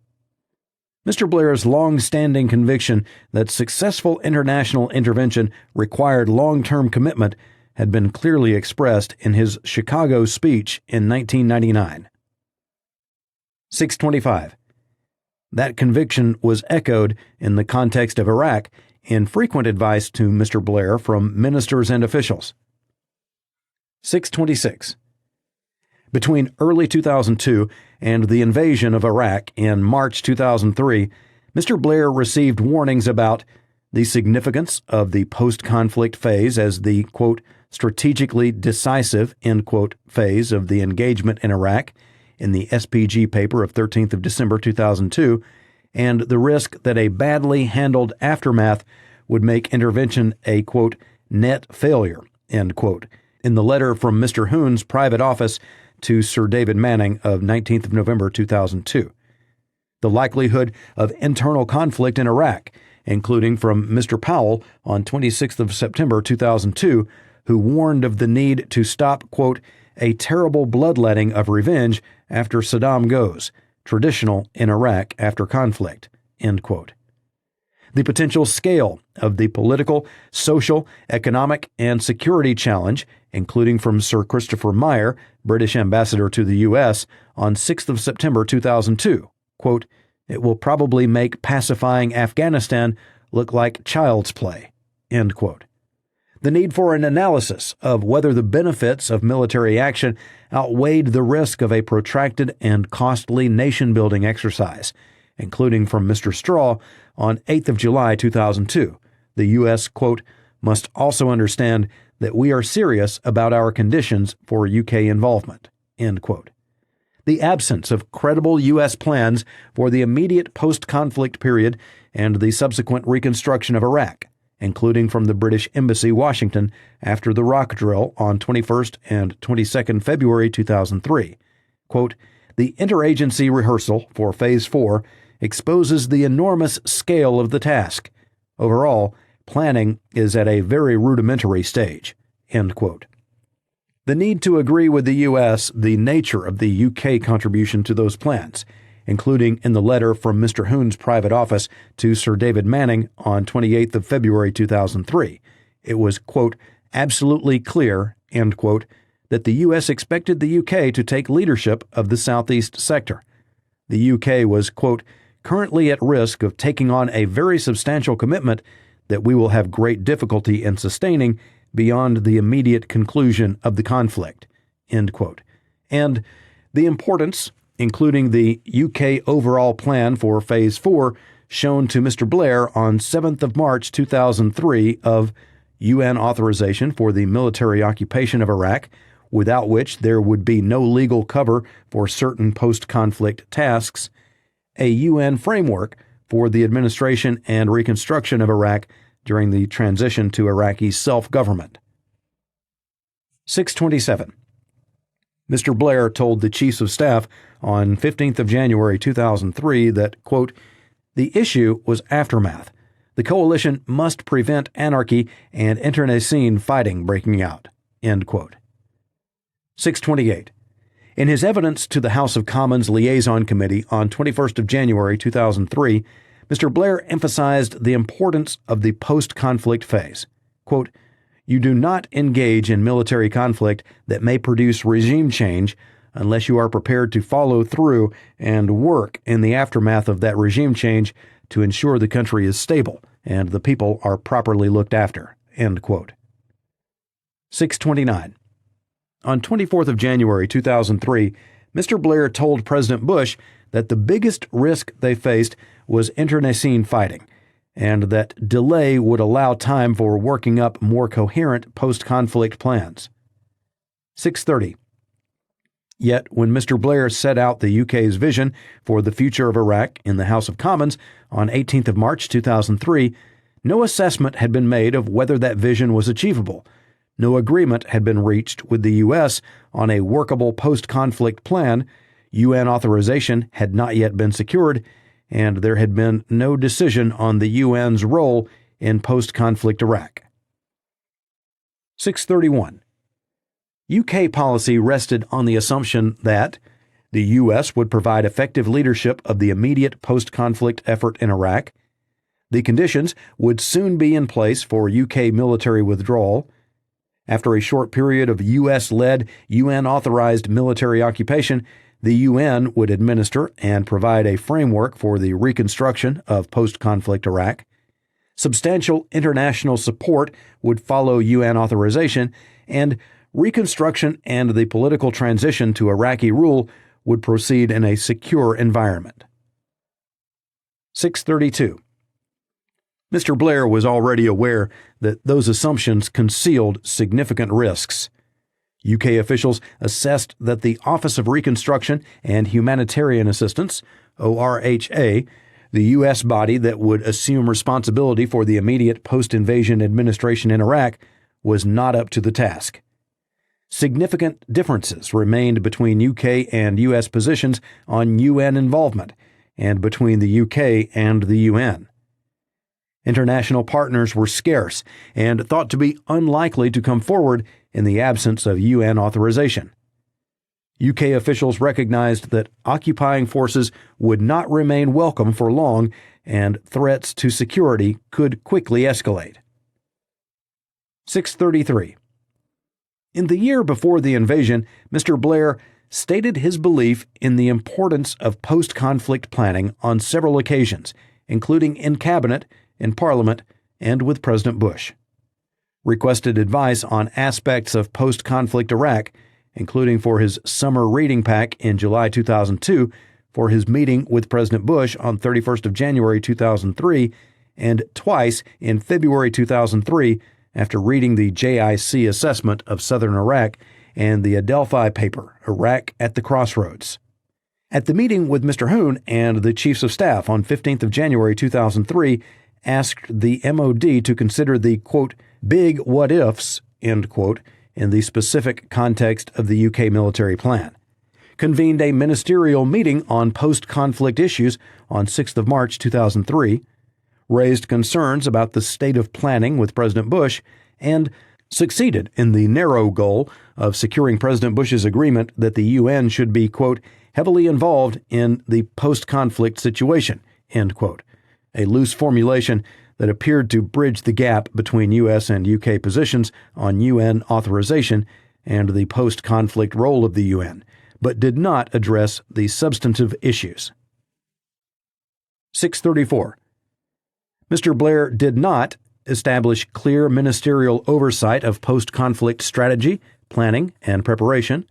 Mr. Blair's long-standing conviction that successful international intervention required long-term commitment had been clearly expressed in his Chicago speech in 1999. 625. That conviction was echoed in the context of Iraq in frequent advice to Mr. Blair from ministers and officials. 626. Between early 2002 and the invasion of Iraq in March 2003, Mr. Blair received warnings about the significance of the post-conflict phase as the, quote, strategically decisive, end quote, phase of the engagement in Iraq in the SPG paper of 13th of December 2002, and the risk that a badly handled aftermath would make intervention a, quote, net failure, end quote, in the letter from Mr. Hoon's private office to Sir David Manning of 19th of November 2002. The likelihood of internal conflict in Iraq, including from Mr. Powell on 26th of September 2002, who warned of the need to stop, quote, a terrible bloodletting of revenge after Saddam goes, traditional in Iraq after conflict, end quote. The potential scale of the political, social, economic, and security challenge, including from Sir Christopher Meyer, British ambassador to the U.S., on 6th of September 2002, quote, it will probably make pacifying Afghanistan look like child's play, end quote. The need for an analysis of whether the benefits of military action outweighed the risk of a protracted and costly nation-building exercise, including from Mr. Straw on 8th of July 2002. The U.S., quote, must also understand that we are serious about our conditions for UK involvement, end quote. The absence of credible U.S. plans for the immediate post-conflict period and the subsequent reconstruction of Iraq, including from the British Embassy, Washington, after the rock drill on 21st and 22nd February 2003. Quote, the interagency rehearsal for Phase 4 exposes the enormous scale of the task. Overall, planning is at a very rudimentary stage, end quote. The need to agree with the U.S. the nature of the UK contribution to those plans, including in the letter from Mr. Hoon's private office to Sir David Manning on 28th of February 2003. It was, quote, absolutely clear, end quote, that the U.S. expected the UK to take leadership of the Southeast sector. The UK was, quote, currently at risk of taking on a very substantial commitment that we will have great difficulty in sustaining beyond the immediate conclusion of the conflict, end quote. And the importance, including the UK overall plan for Phase 4, shown to Mr. Blair on 7th of March 2003 of UN authorization for the military occupation of Iraq, without which there would be no legal cover for certain post-conflict tasks, a UN framework for the administration and reconstruction of Iraq during the transition to Iraqi self-government. 627. Mr. Blair told the Chiefs of Staff on 15th of January 2003 that, quote, the issue was aftermath. The coalition must prevent anarchy and internecine fighting breaking out, end quote. 628. In his evidence to the House of Commons Liaison Committee on 21st of January 2003, Mr. Blair emphasized the importance of the post-conflict phase. Quote, you do not engage in military conflict that may produce regime change unless you are prepared to follow through and work in the aftermath of that regime change to ensure the country is stable and the people are properly looked after, end quote. 629. On 24th of January 2003, Mr. Blair told President Bush that the biggest risk they faced was internecine fighting, and that delay would allow time for working up more coherent post-conflict plans. 630. Yet, when Mr. Blair set out the UK's vision for the future of Iraq in the House of Commons on 18th of March 2003, no assessment had been made of whether that vision was achievable. No agreement had been reached with the U.S. on a workable post-conflict plan, UN authorization had not yet been secured, and there had been no decision on the UN's role in post-conflict Iraq. 631. UK policy rested on the assumption that the U.S. would provide effective leadership of the immediate post-conflict effort in Iraq, the conditions would soon be in place for UK military withdrawal, after a short period of U.S.-led, UN-authorized military occupation, the UN would administer and provide a framework for the reconstruction of post-conflict Iraq. Substantial international support would follow UN authorization, and reconstruction and the political transition to Iraqi rule would proceed in a secure environment. 632. Mr. Blair was already aware that those assumptions concealed significant risks. UK officials assessed that the Office of Reconstruction and Humanitarian Assistance, ORHA, the U.S. body that would assume responsibility for the immediate post-invasion administration in Iraq, was not up to the task. Significant differences remained between UK and U.S. positions on UN involvement and between the UK and the UN. International partners were scarce and thought to be unlikely to come forward in the absence of UN authorization. UK officials recognized that occupying forces would not remain welcome for long, and threats to security could quickly escalate. 633. In the year before the invasion, Mr. Blair stated his belief in the importance of post-conflict planning on several occasions, including in Cabinet, in Parliament, and with President Bush. Requested advice on aspects of post-conflict Iraq, including for his summer reading pack in July 2002, for his meeting with President Bush on 31st of January 2003, and twice in February 2003 after reading the JIC assessment of southern Iraq and the Adelphi paper, Iraq at the Crossroads. At the meeting with Mr. Hoon and the Chiefs of Staff on 15th of January 2003, asked the MOD to consider the, quote, big what-ifs, end quote, in the specific context of the UK military plan. Convened a ministerial meeting on post-conflict issues on 6th of March 2003, raised concerns about the state of planning with President Bush, and succeeded in the narrow goal of securing President Bush's agreement that the UN should be, quote, heavily involved in the post-conflict situation, end quote, a loose formulation that appeared to bridge the gap between U.S. and U.K. positions on UN authorization and the post-conflict role of the UN, but did not address the substantive issues. 634. Mr. Blair did not establish clear ministerial oversight of post-conflict strategy, planning, and preparation,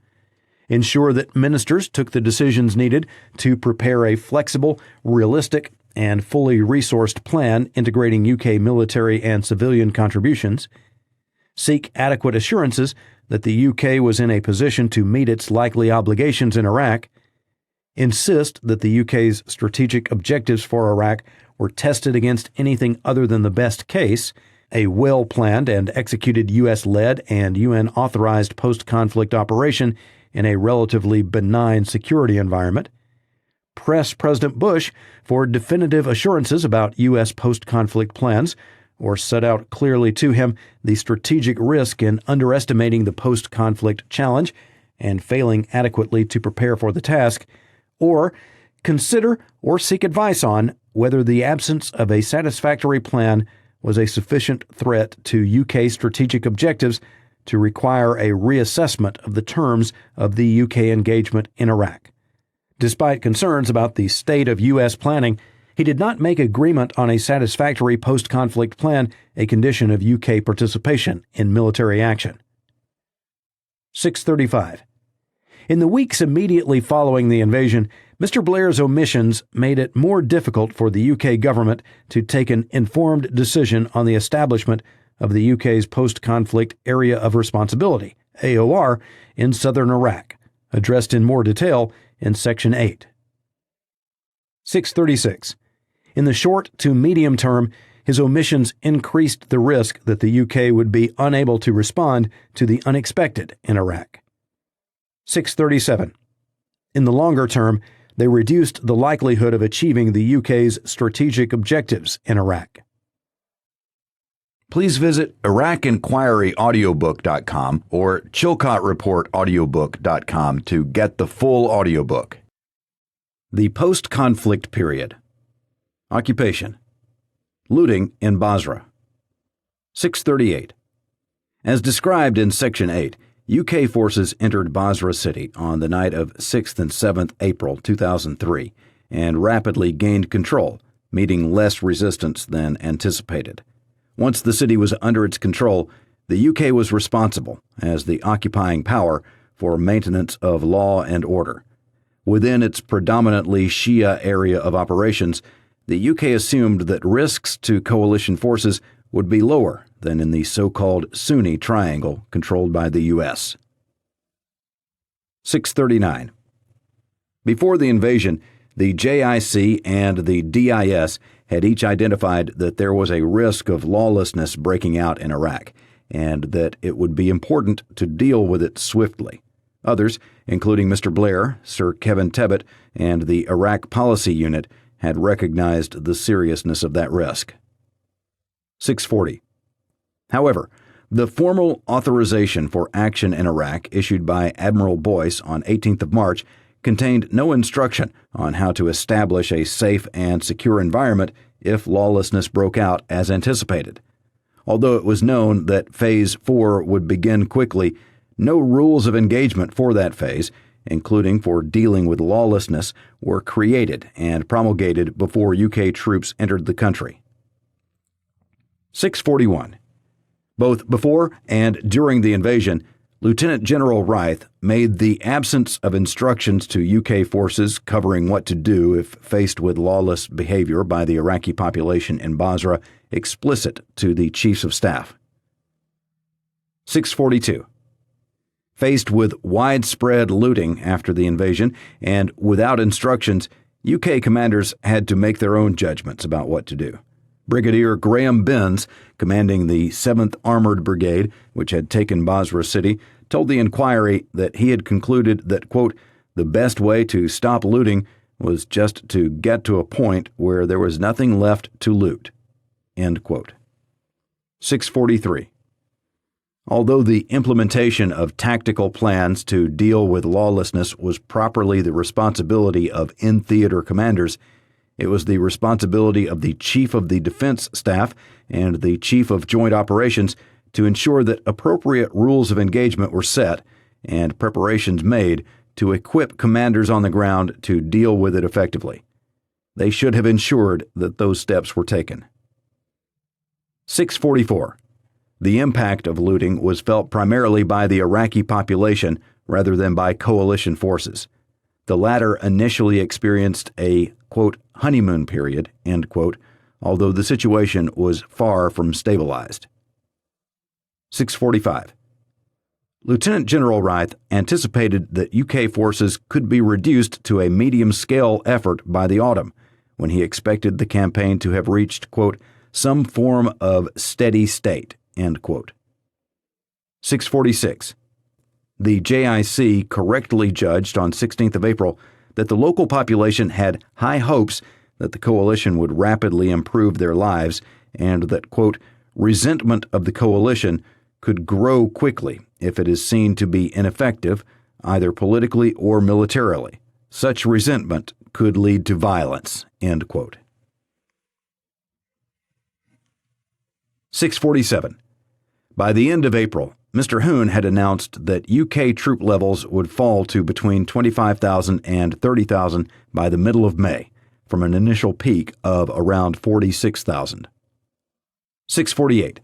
ensure that ministers took the decisions needed to prepare a flexible, realistic, and fully resourced plan integrating UK military and civilian contributions, seek adequate assurances that the UK was in a position to meet its likely obligations in Iraq, insist that the UK's strategic objectives for Iraq were tested against anything other than the best case, a well-planned and executed U.S.-led and UN-authorized post-conflict operation in a relatively benign security environment, press President Bush for definitive assurances about U.S. post-conflict plans, or set out clearly to him the strategic risk in underestimating the post-conflict challenge and failing adequately to prepare for the task, or consider or seek advice on whether the absence of a satisfactory plan was a sufficient threat to UK strategic objectives to require a reassessment of the terms of the UK engagement in Iraq. Despite concerns about the state of U.S. planning, he did not make agreement on a satisfactory post-conflict plan a condition of UK participation in military action. 635. In the weeks immediately following the invasion, Mr. Blair's omissions made it more difficult for the UK government to take an informed decision on the establishment of the UK's post-conflict Area of Responsibility, AOR, in southern Iraq, addressed in more detail in Section 8. 636. In the short to medium term, his omissions increased the risk that the UK would be unable to respond to the unexpected in Iraq. 637. In the longer term, they reduced the likelihood of achieving the UK's strategic objectives in Iraq. please visit IraqInquiryAudiobook.com or ChilcotReportAudiobook.com to get the full audiobook. The post-conflict period. Occupation. Looting in Basra. 638. As described in Section 8, UK forces entered Basra city on the night of 6th and 7th April 2003 and rapidly gained control, meeting less resistance than anticipated. Once the city was under its control, the UK was responsible, as the occupying power, for maintenance of law and order. Within its predominantly Shia area of operations, the UK assumed that risks to coalition forces would be lower than in the so-called Sunni Triangle controlled by the U.S. 639. Before the invasion, the JIC and the DIS had each identified that there was a risk of lawlessness breaking out in Iraq, and that it would be important to deal with it swiftly. Others, including Mr. Blair, Sir Kevin Tebbit, and the Iraq Policy Unit, had recognized the seriousness of that risk. 640. However, the formal authorization for action in Iraq issued by Admiral Boyce on 18th of March contained no instruction on how to establish a safe and secure environment if lawlessness broke out as anticipated. Although it was known that Phase 4 would begin quickly, no rules of engagement for that phase, including for dealing with lawlessness, were created and promulgated before UK troops entered the country. 641. Both before and during the invasion, Lieutenant General Reith made the absence of instructions to UK forces covering what to do if faced with lawless behavior by the Iraqi population in Basra explicit to the Chiefs of Staff. 642. Faced with widespread looting after the invasion and without instructions, UK commanders had to make their own judgments about what to do. Brigadier Graham Benz, commanding the 7th Armored Brigade, which had taken Basra City, told the inquiry that he had concluded that, quote, the best way to stop looting was just to get to a point where there was nothing left to loot, end quote. 643. Although the implementation of tactical plans to deal with lawlessness was properly the responsibility of in-theater commanders, it was the responsibility of the Chief of the Defense Staff and the Chief of Joint Operations to ensure that appropriate rules of engagement were set and preparations made to equip commanders on the ground to deal with it effectively. They should have ensured that those steps were taken. 644. The impact of looting was felt primarily by the Iraqi population rather than by coalition forces. The latter initially experienced a, quote, honeymoon period, end quote, although the situation was far from stabilized. 645. Lieutenant General Reith anticipated that UK forces could be reduced to a medium-scale effort by the autumn, when he expected the campaign to have reached, quote, some form of steady state, end quote. 646. The JIC correctly judged on 16th of April that the local population had high hopes that the coalition would rapidly improve their lives and that, quote, resentment of the coalition could grow quickly if it is seen to be ineffective, either politically or militarily. Such resentment could lead to violence, end quote. 647. By the end of April, Mr. Hoon had announced that UK troop levels would fall to between 25,000 and 30,000 by the middle of May, from an initial peak of around 46,000. 648.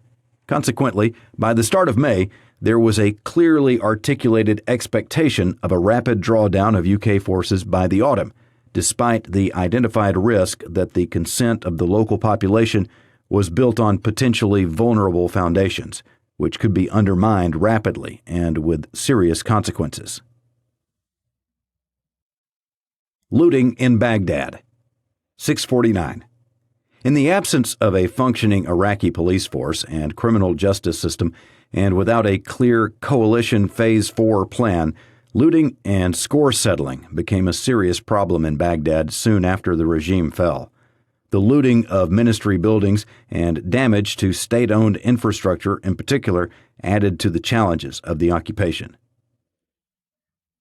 Consequently, by the start of May, there was a clearly articulated expectation of a rapid drawdown of UK forces by the autumn, despite the identified risk that the consent of the local population was built on potentially vulnerable foundations, which could be undermined rapidly and with serious consequences. Looting in Baghdad. 649. In the absence of a functioning Iraqi police force and criminal justice system, and without a clear coalition Phase 4 plan, looting and score settling became a serious problem in Baghdad soon after the regime fell. the looting of ministry buildings and damage to state-owned infrastructure in particular added to the challenges of the occupation.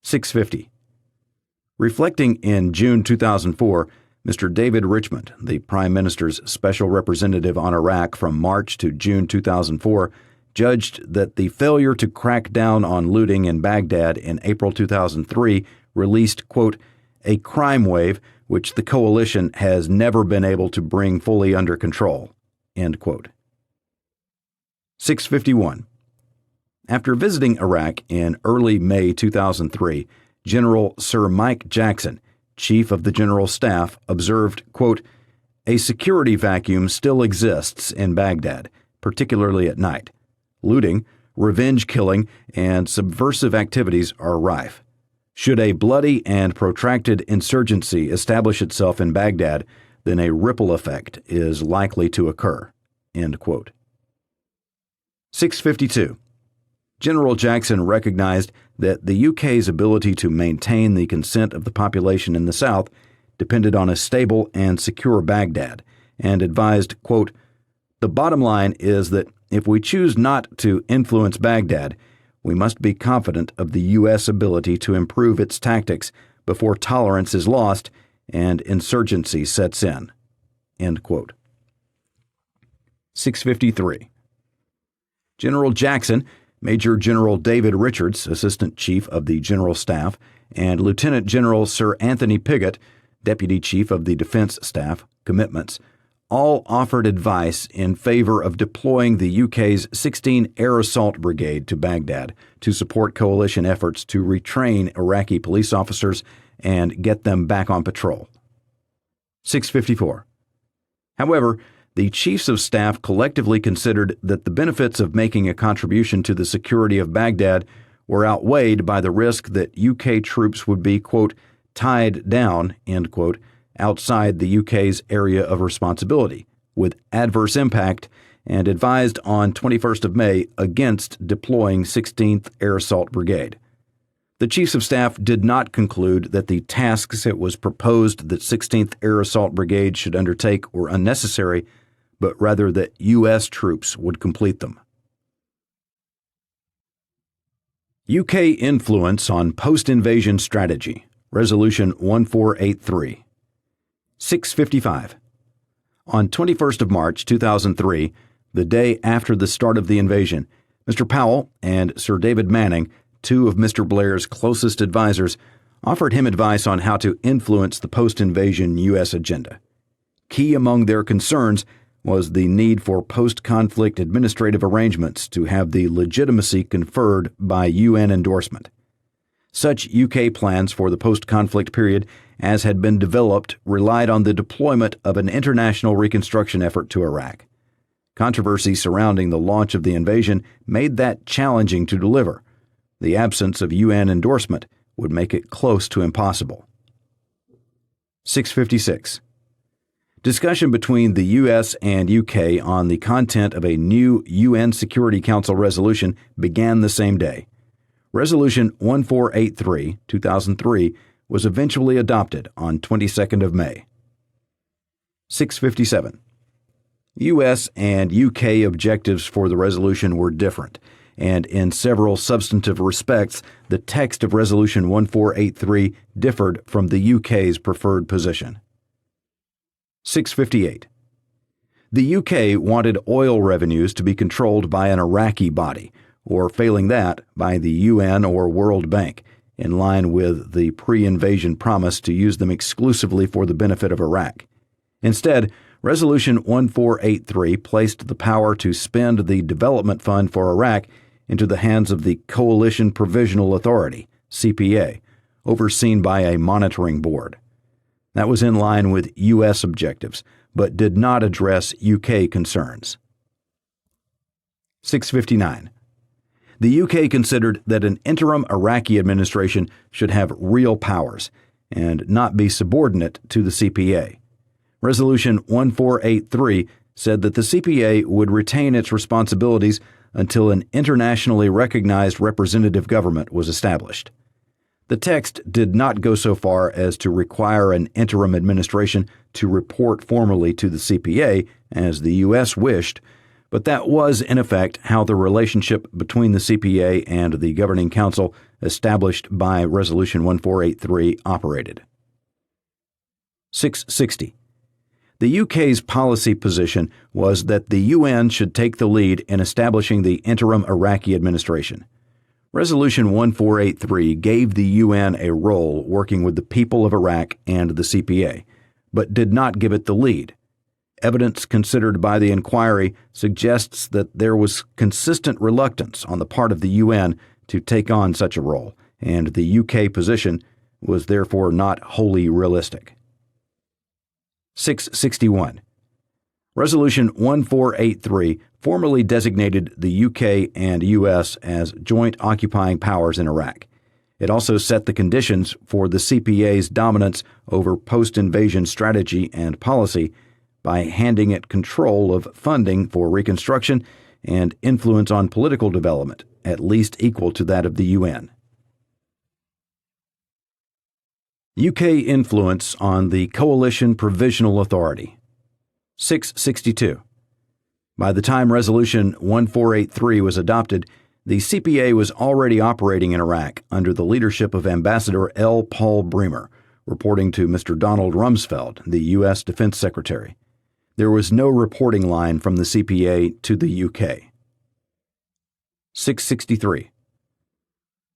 650. Reflecting in June 2004, Mr. David Richmond, the Prime Minister's special representative on Iraq from March to June 2004, judged that the failure to crack down on looting in Baghdad in April 2003 released, quote, a crime wave which the coalition has never been able to bring fully under control, end quote. 651. After visiting Iraq in early May 2003, General Sir Mike Jackson, Chief of the General Staff, observed, quote, a security vacuum still exists in Baghdad, particularly at night. Looting, revenge killing, and subversive activities are rife. Should a bloody and protracted insurgency establish itself in Baghdad, then a ripple effect is likely to occur, end quote. 652. General Jackson recognized that the UK's ability to maintain the consent of the population in the South depended on a stable and secure Baghdad, and advised, quote, the bottom line is that if we choose not to influence Baghdad, we must be confident of the U.S. ability to improve its tactics before tolerance is lost and insurgency sets in, end quote. 653. General Jackson, Major General David Richards, Assistant Chief of the General Staff, and Lieutenant General Sir Anthony Pigott, Deputy Chief of the Defense Staff, Commitments, all offered advice in favor of deploying the UK's 16 Air Assault Brigade to Baghdad to support coalition efforts to retrain Iraqi police officers and get them back on patrol. 654. However, the Chiefs of Staff collectively considered that the benefits of making a contribution to the security of Baghdad were outweighed by the risk that UK troops would be, quote, tied down, end quote, outside the UK's area of responsibility, with adverse impact, and advised on 21st of May against deploying 16th Air Assault Brigade. The Chiefs of Staff did not conclude that the tasks it was proposed that 16th Air Assault Brigade should undertake were unnecessary, but rather that U.S. troops would complete them. UK influence on post-invasion strategy, Resolution 1483. 655. On 21st of March 2003, the day after the start of the invasion, Mr. Powell and Sir David Manning, two of Mr. Blair's closest advisors, offered him advice on how to influence the post-invasion U.S. agenda. Key among their concerns was the need for post-conflict administrative arrangements to have the legitimacy conferred by UN endorsement. Such UK plans for the post-conflict period as had been developed relied on the deployment of an international reconstruction effort to Iraq. Controversy surrounding the launch of the invasion made that challenging to deliver. The absence of UN endorsement would make it close to impossible. 656. Discussion between the U.S. and UK on the content of a new UN Security Council resolution began the same day. Resolution 1483, 2003, was eventually adopted on 22nd of May. 657. U.S. and UK objectives for the resolution were different, and in several substantive respects, the text of Resolution 1483 differed from the UK's preferred position. 658. The UK wanted oil revenues to be controlled by an Iraqi body, or failing that, by the UN or World Bank, in line with the pre-invasion promise to use them exclusively for the benefit of Iraq. Instead, Resolution 1483 placed the power to spend the development fund for Iraq into the hands of the Coalition Provisional Authority, CPA, overseen by a monitoring board. That was in line with U.S. objectives, but did not address UK concerns. 659. The UK considered that an interim Iraqi administration should have real powers and not be subordinate to the CPA. Resolution 1483 said that the CPA would retain its responsibilities until an internationally recognized representative government was established. The text did not go so far as to require an interim administration to report formally to the CPA, as the U.S. wished, but that was, in effect, how the relationship between the CPA and the Governing Council established by Resolution 1483 operated. 660. The UK's policy position was that the UN should take the lead in establishing the interim Iraqi administration. Resolution 1483 gave the UN a role working with the people of Iraq and the CPA, but did not give it the lead. Evidence considered by the inquiry suggests that there was consistent reluctance on the part of the UN to take on such a role, and the UK position was therefore not wholly realistic. 661. Resolution 1483 formally designated the UK and US as joint occupying powers in Iraq. It also set the conditions for the CPA's dominance over post-invasion strategy and policy by handing it control of funding for reconstruction and influence on political development, at least equal to that of the UN. UK influence on the Coalition Provisional Authority. 662. By the time Resolution 1483 was adopted, the CPA was already operating in Iraq under the leadership of Ambassador L. Paul Bremer, reporting to Mr. Donald Rumsfeld, the U.S. Defense Secretary. There was no reporting line from the CPA to the UK. 663.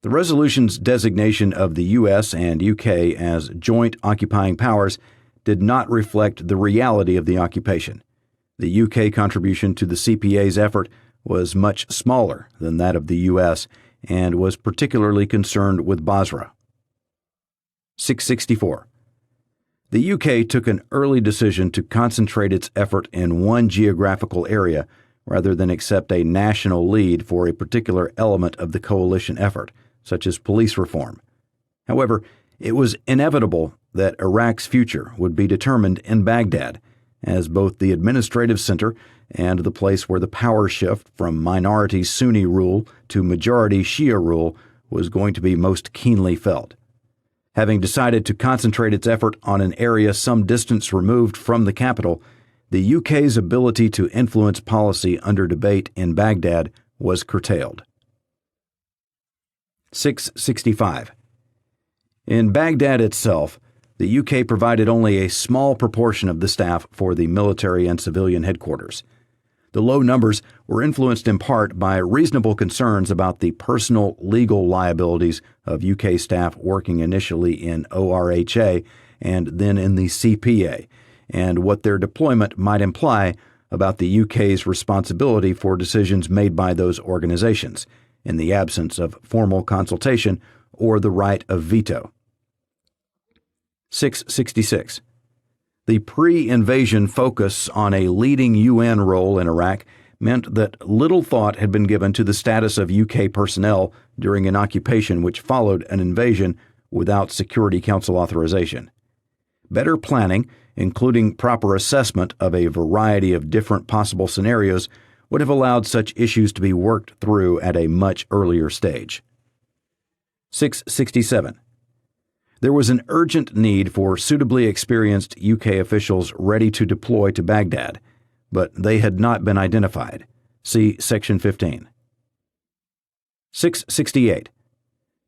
The resolution's designation of the U.S. and UK as joint occupying powers did not reflect the reality of the occupation. The UK contribution to the CPA's effort was much smaller than that of the U.S. and was particularly concerned with Basra. 664. The UK took an early decision to concentrate its effort in one geographical area rather than accept a national lead for a particular element of the coalition effort, such as police reform. However, it was inevitable that Iraq's future would be determined in Baghdad, as both the administrative center and the place where the power shift from minority Sunni rule to majority Shia rule was going to be most keenly felt. Having decided to concentrate its effort on an area some distance removed from the capital, the UK's ability to influence policy under debate in Baghdad was curtailed. 665. In Baghdad itself, the UK provided only a small proportion of the staff for the military and civilian headquarters. The low numbers were influenced in part by reasonable concerns about the personal legal liabilities of UK staff working initially in ORHA and then in the CPA, and what their deployment might imply about the UK's responsibility for decisions made by those organizations, in the absence of formal consultation or the right of veto. 666. The pre-invasion focus on a leading UN role in Iraq meant that little thought had been given to the status of UK personnel during an occupation which followed an invasion without Security Council authorization. Better planning, including proper assessment of a variety of different possible scenarios, would have allowed such issues to be worked through at a much earlier stage. 667. There was an urgent need for suitably experienced UK officials ready to deploy to Baghdad, but they had not been identified. See Section 15. 668.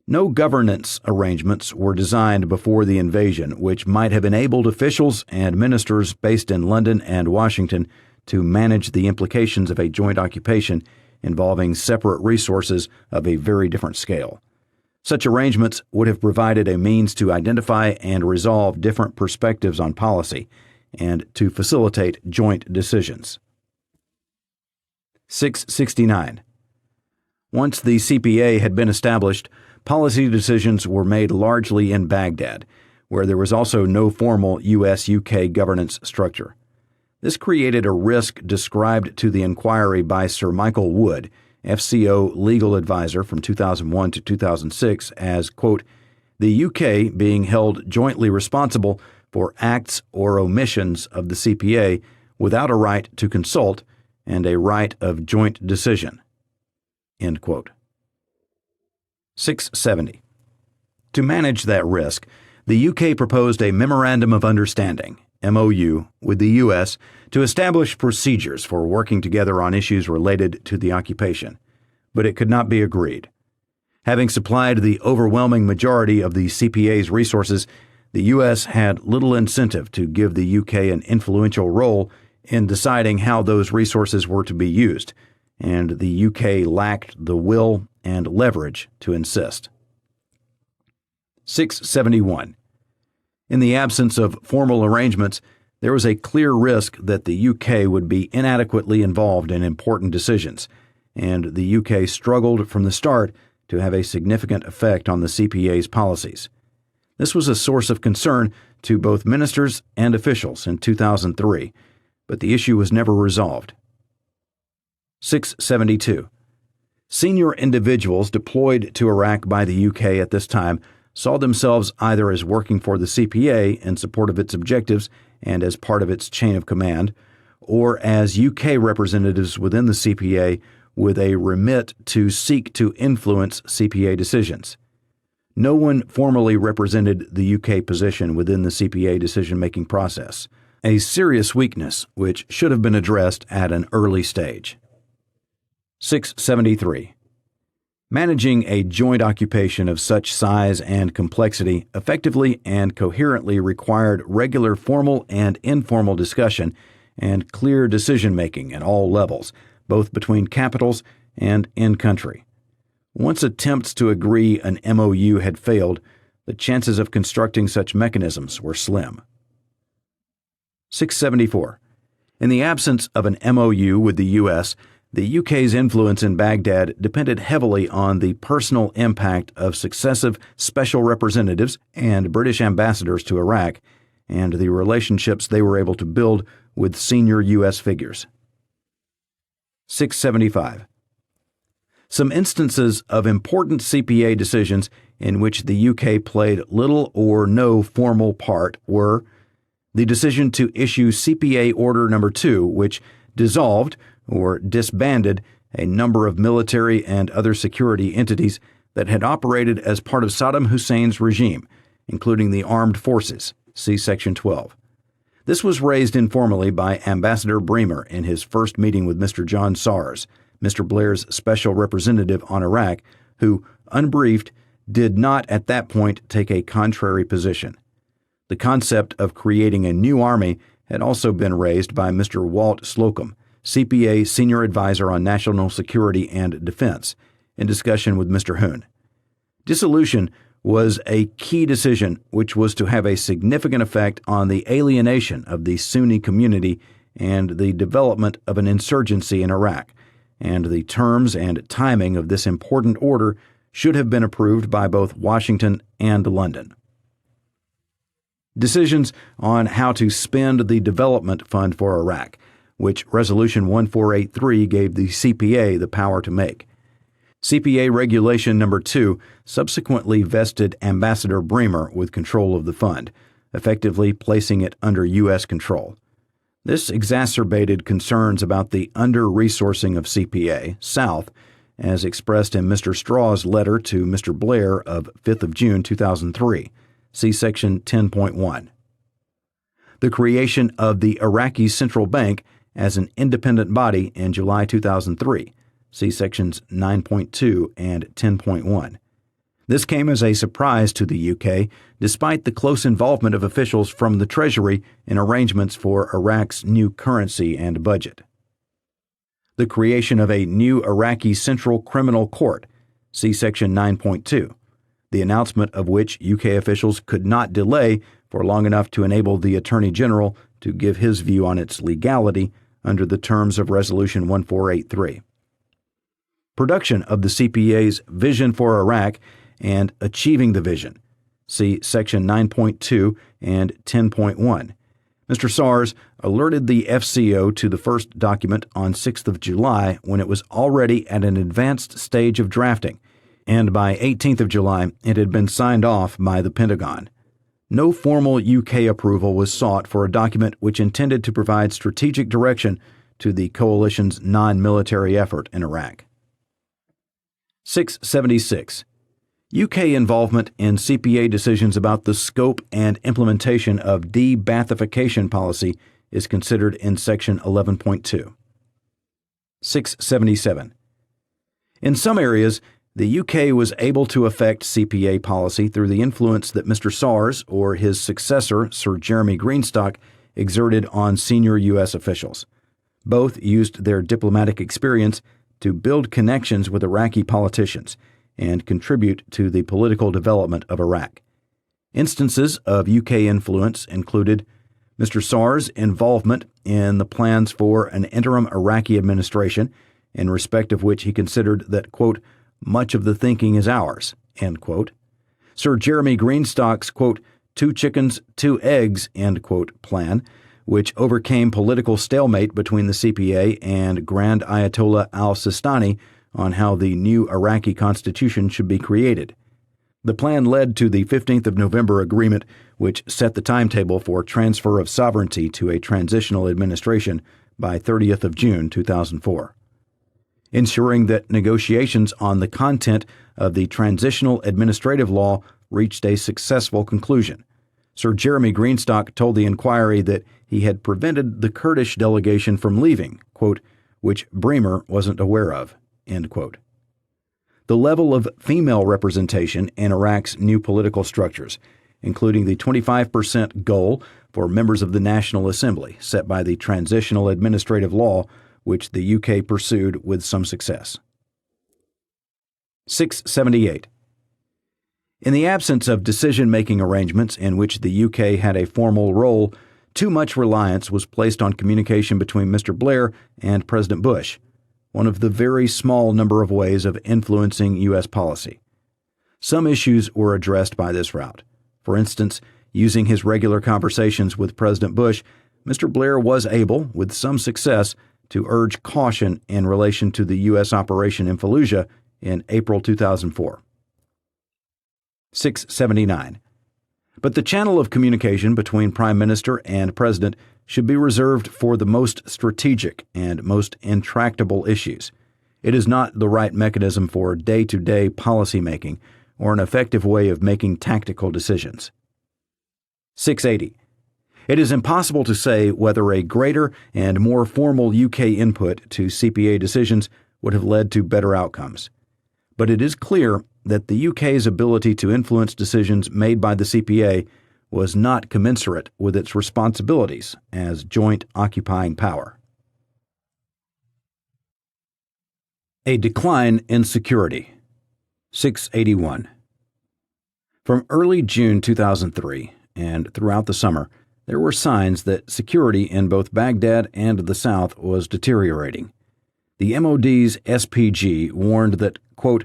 No governance arrangements were designed before the invasion which might have enabled officials and ministers based in London and Washington to manage the implications of a joint occupation involving separate resources of a very different scale. Such arrangements would have provided a means to identify and resolve different perspectives on policy and to facilitate joint decisions. 669. Once the CPA had been established, policy decisions were made largely in Baghdad, where there was also no formal U.S.-UK governance structure. This created a risk described to the inquiry by Sir Michael Wood, FCO legal advisor from 2001 to 2006, as, quote, the UK being held jointly responsible for acts or omissions of the CPA without a right to consult and a right of joint decision, end quote. 670. To manage that risk, the UK proposed a Memorandum of Understanding, MOU, with the U.S. to establish procedures for working together on issues related to the occupation, but it could not be agreed. Having supplied the overwhelming majority of the CPA's resources, the U.S. had little incentive to give the U.K. an influential role in deciding how those resources were to be used, and the U.K. lacked the will and leverage to insist. 671. In the absence of formal arrangements, there was a clear risk that the UK would be inadequately involved in important decisions, and the UK struggled from the start to have a significant effect on the CPA's policies. This was a source of concern to both ministers and officials in 2003, but the issue was never resolved. 672. Senior individuals deployed to Iraq by the UK at this time saw themselves either as working for the CPA in support of its objectives and as part of its chain of command, or as UK representatives within the CPA with a remit to seek to influence CPA decisions. No one formally represented the UK position within the CPA decision-making process, a serious weakness which should have been addressed at an early stage. 673. Managing a joint occupation of such size and complexity effectively and coherently required regular formal and informal discussion and clear decision-making at all levels, both between capitals and in-country. Once attempts to agree an MOU had failed, the chances of constructing such mechanisms were slim. 674. In the absence of an MOU with the U.S., the UK's influence in Baghdad depended heavily on the personal impact of successive special representatives and British ambassadors to Iraq and the relationships they were able to build with senior U.S. figures. 675. Some instances of important CPA decisions in which the UK played little or no formal part were the decision to issue CPA Order No. 2, which dissolved or disbanded a number of military and other security entities that had operated as part of Saddam Hussein's regime, including the armed forces, see Section 12. This was raised informally by Ambassador Bremer in his first meeting with Mr. John Sars, Mr. Blair's special representative on Iraq, who, unbriefed, did not at that point take a contrary position. The concept of creating a new army had also been raised by Mr. Walt Slocum, CPA Senior Advisor on National Security and Defense, in discussion with Mr. Hoon. Dissolution was a key decision which was to have a significant effect on the alienation of the Sunni community and the development of an insurgency in Iraq, and the terms and timing of this important order should have been approved by both Washington and London. Decisions on how to spend the development fund for Iraq, which Resolution 1483 gave the CPA the power to make. CPA Regulation No. 2 subsequently vested Ambassador Bremer with control of the fund, effectively placing it under U.S. control. This exacerbated concerns about the under-resourcing of CPA South, as expressed in Mr. Straw's letter to Mr. Blair of 5th of June 2003, see Section 10.1. The creation of the Iraqi Central Bank as an independent body in July 2003, see Sections 9.2 and 10.1. This came as a surprise to the UK, despite the close involvement of officials from the Treasury in arrangements for Iraq's new currency and budget. The creation of a new Iraqi Central Criminal Court, see Section 9.2, the announcement of which UK officials could not delay for long enough to enable the Attorney General to give his view on its legality under the terms of Resolution 1483. Production of the CPA's Vision for Iraq and Achieving the Vision, see Section 9.2 and 10.1. Mr. Sars alerted the FCO to the first document on 6th of July when it was already at an advanced stage of drafting, and by 18th of July it had been signed off by the Pentagon. No formal UK approval was sought for a document which intended to provide strategic direction to the coalition's non-military effort in Iraq. 676. UK involvement in CPA decisions about the scope and implementation of de-Baathification policy is considered in Section 11.2. 677. In some areas, the UK was able to affect CPA policy through the influence that Mr. Sars or his successor, Sir Jeremy Greenstock, exerted on senior U.S. officials. Both used their diplomatic experience to build connections with Iraqi politicians and contribute to the political development of Iraq. Instances of UK influence included Mr. Sars' involvement in the plans for an interim Iraqi administration, in respect of which he considered that, quote, much of the thinking is ours, end quote. Sir Jeremy Greenstock's, quote, 2 chickens, 2 eggs, end quote, plan, which overcame political stalemate between the CPA and Grand Ayatollah al-Sistani on how the new Iraqi constitution should be created. The plan led to the 15th of November agreement, which set the timetable for transfer of sovereignty to a transitional administration by 30th of June 2004. Ensuring that negotiations on the content of the transitional administrative law reached a successful conclusion. Sir Jeremy Greenstock told the inquiry that he had prevented the Kurdish delegation from leaving, quote, which Bremer wasn't aware of, end quote. The level of female representation in Iraq's new political structures, including the 25% goal for members of the National Assembly set by the Transitional Administrative Law, which the UK pursued with some success. 678. In the absence of decision-making arrangements in which the UK had a formal role, too much reliance was placed on communication between Mr. Blair and President Bush, one of the very small number of ways of influencing U.S. policy. Some issues were addressed by this route. For instance, using his regular conversations with President Bush, Mr. Blair was able, with some success, to urge caution in relation to the U.S. operation in Fallujah in April 2004. 679. But the channel of communication between Prime Minister and President should be reserved for the most strategic and most intractable issues. It is not the right mechanism for day-to-day policy-making or an effective way of making tactical decisions. 680. It is impossible to say whether a greater and more formal UK input to CPA decisions would have led to better outcomes. But it is clear that the UK's ability to influence decisions made by the CPA was not commensurate with its responsibilities as joint occupying power. A decline in security. 681. From early June 2003 and throughout the summer, there were signs that security in both Baghdad and the south was deteriorating. The MOD's SPG warned that, quote,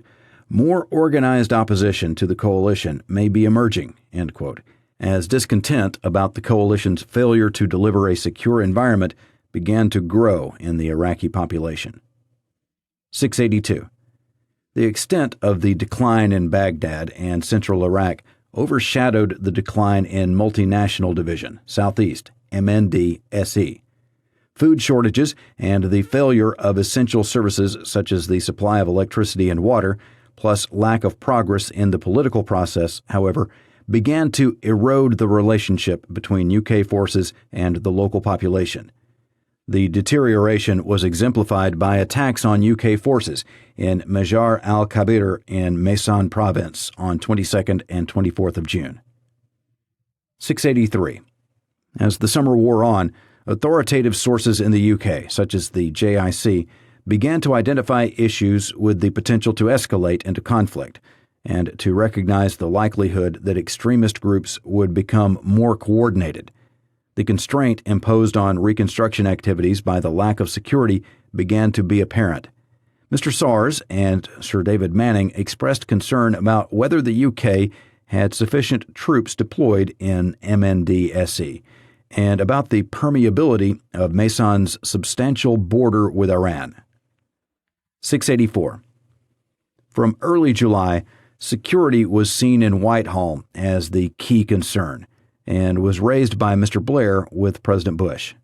more organized opposition to the coalition may be emerging, end quote, as discontent about the coalition's failure to deliver a secure environment began to grow in the Iraqi population. 682. The extent of the decline in Baghdad and central Iraq overshadowed the decline in Multinational Division, Southeast, MND, SE. Food shortages and the failure of essential services such as the supply of electricity and water, plus lack of progress in the political process, however, began to erode the relationship between UK forces and the local population. The deterioration was exemplified by attacks on UK forces in Majar al-Kabir in Maysan province on 22nd and 24th of June. 683. As the summer wore on, authoritative sources in the UK, such as the JIC, began to identify issues with the potential to escalate into conflict and to recognize the likelihood that extremist groups would become more coordinated. The constraint imposed on reconstruction activities by the lack of security began to be apparent. Mr. Sars and Sir David Manning expressed concern about whether the UK had sufficient troops deployed in MND-SE and about the permeability of Maysan's substantial border with Iran. 684. From early July, security was seen in Whitehall as the key concern and was raised by Mr. Blair with President Bush.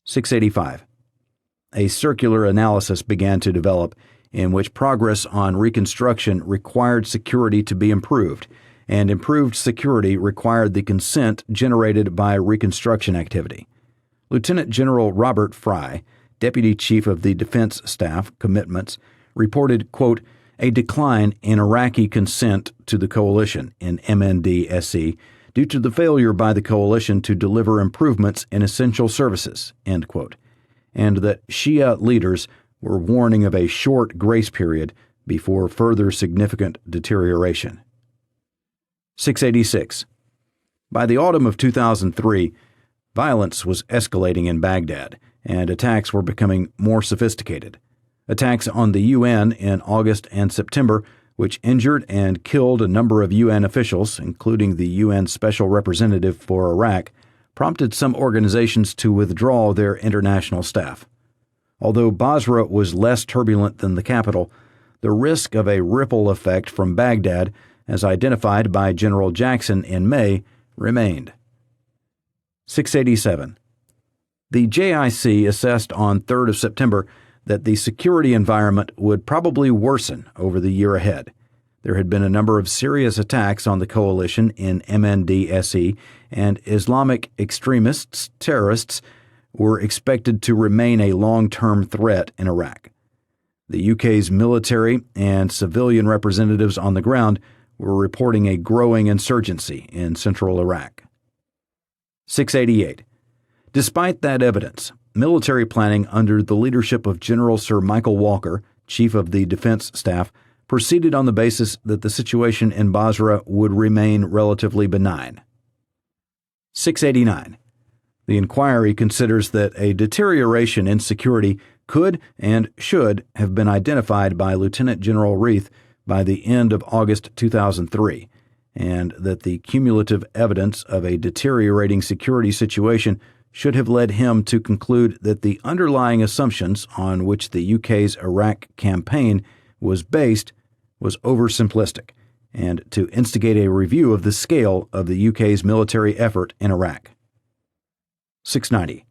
685. A circular analysis began to develop in which progress on reconstruction required security to be improved, and improved security required the consent generated by reconstruction activity. Lieutenant General Robert Fry, Deputy Chief of the Defense Staff Commitments, reported, quote, a decline in Iraqi consent to the coalition in MND-SE due to the failure by the coalition to deliver improvements in essential services, end quote, and that Shia leaders were warning of a short grace period before further significant deterioration. 686. By the autumn of 2003, violence was escalating in Baghdad, and attacks were becoming more sophisticated. Attacks on the UN in August and September, which injured and killed a number of UN officials, including the UN Special Representative for Iraq, prompted some organizations to withdraw their international staff. Although Basra was less turbulent than the capital, the risk of a ripple effect from Baghdad, as identified by General Jackson in May, remained. 687. The JIC assessed on 3rd of September that the security environment would probably worsen over the year ahead. There had been a number of serious attacks on the coalition in MND-SE, and Islamic extremists, terrorists, were expected to remain a long-term threat in Iraq. The UK's military and civilian representatives on the ground were reporting a growing insurgency in central Iraq. 688. Despite that evidence, military planning under the leadership of General Sir Michael Walker, Chief of the Defense Staff, proceeded on the basis that the situation in Basra would remain relatively benign. 689. The inquiry considers that a deterioration in security could and should have been identified by Lieutenant General Reith by the end of August 2003, and that the cumulative evidence of a deteriorating security situation should have led him to conclude that the underlying assumptions on which the UK's Iraq campaign was based was oversimplistic, and to instigate a review of the scale of the UK's military effort in Iraq. 690.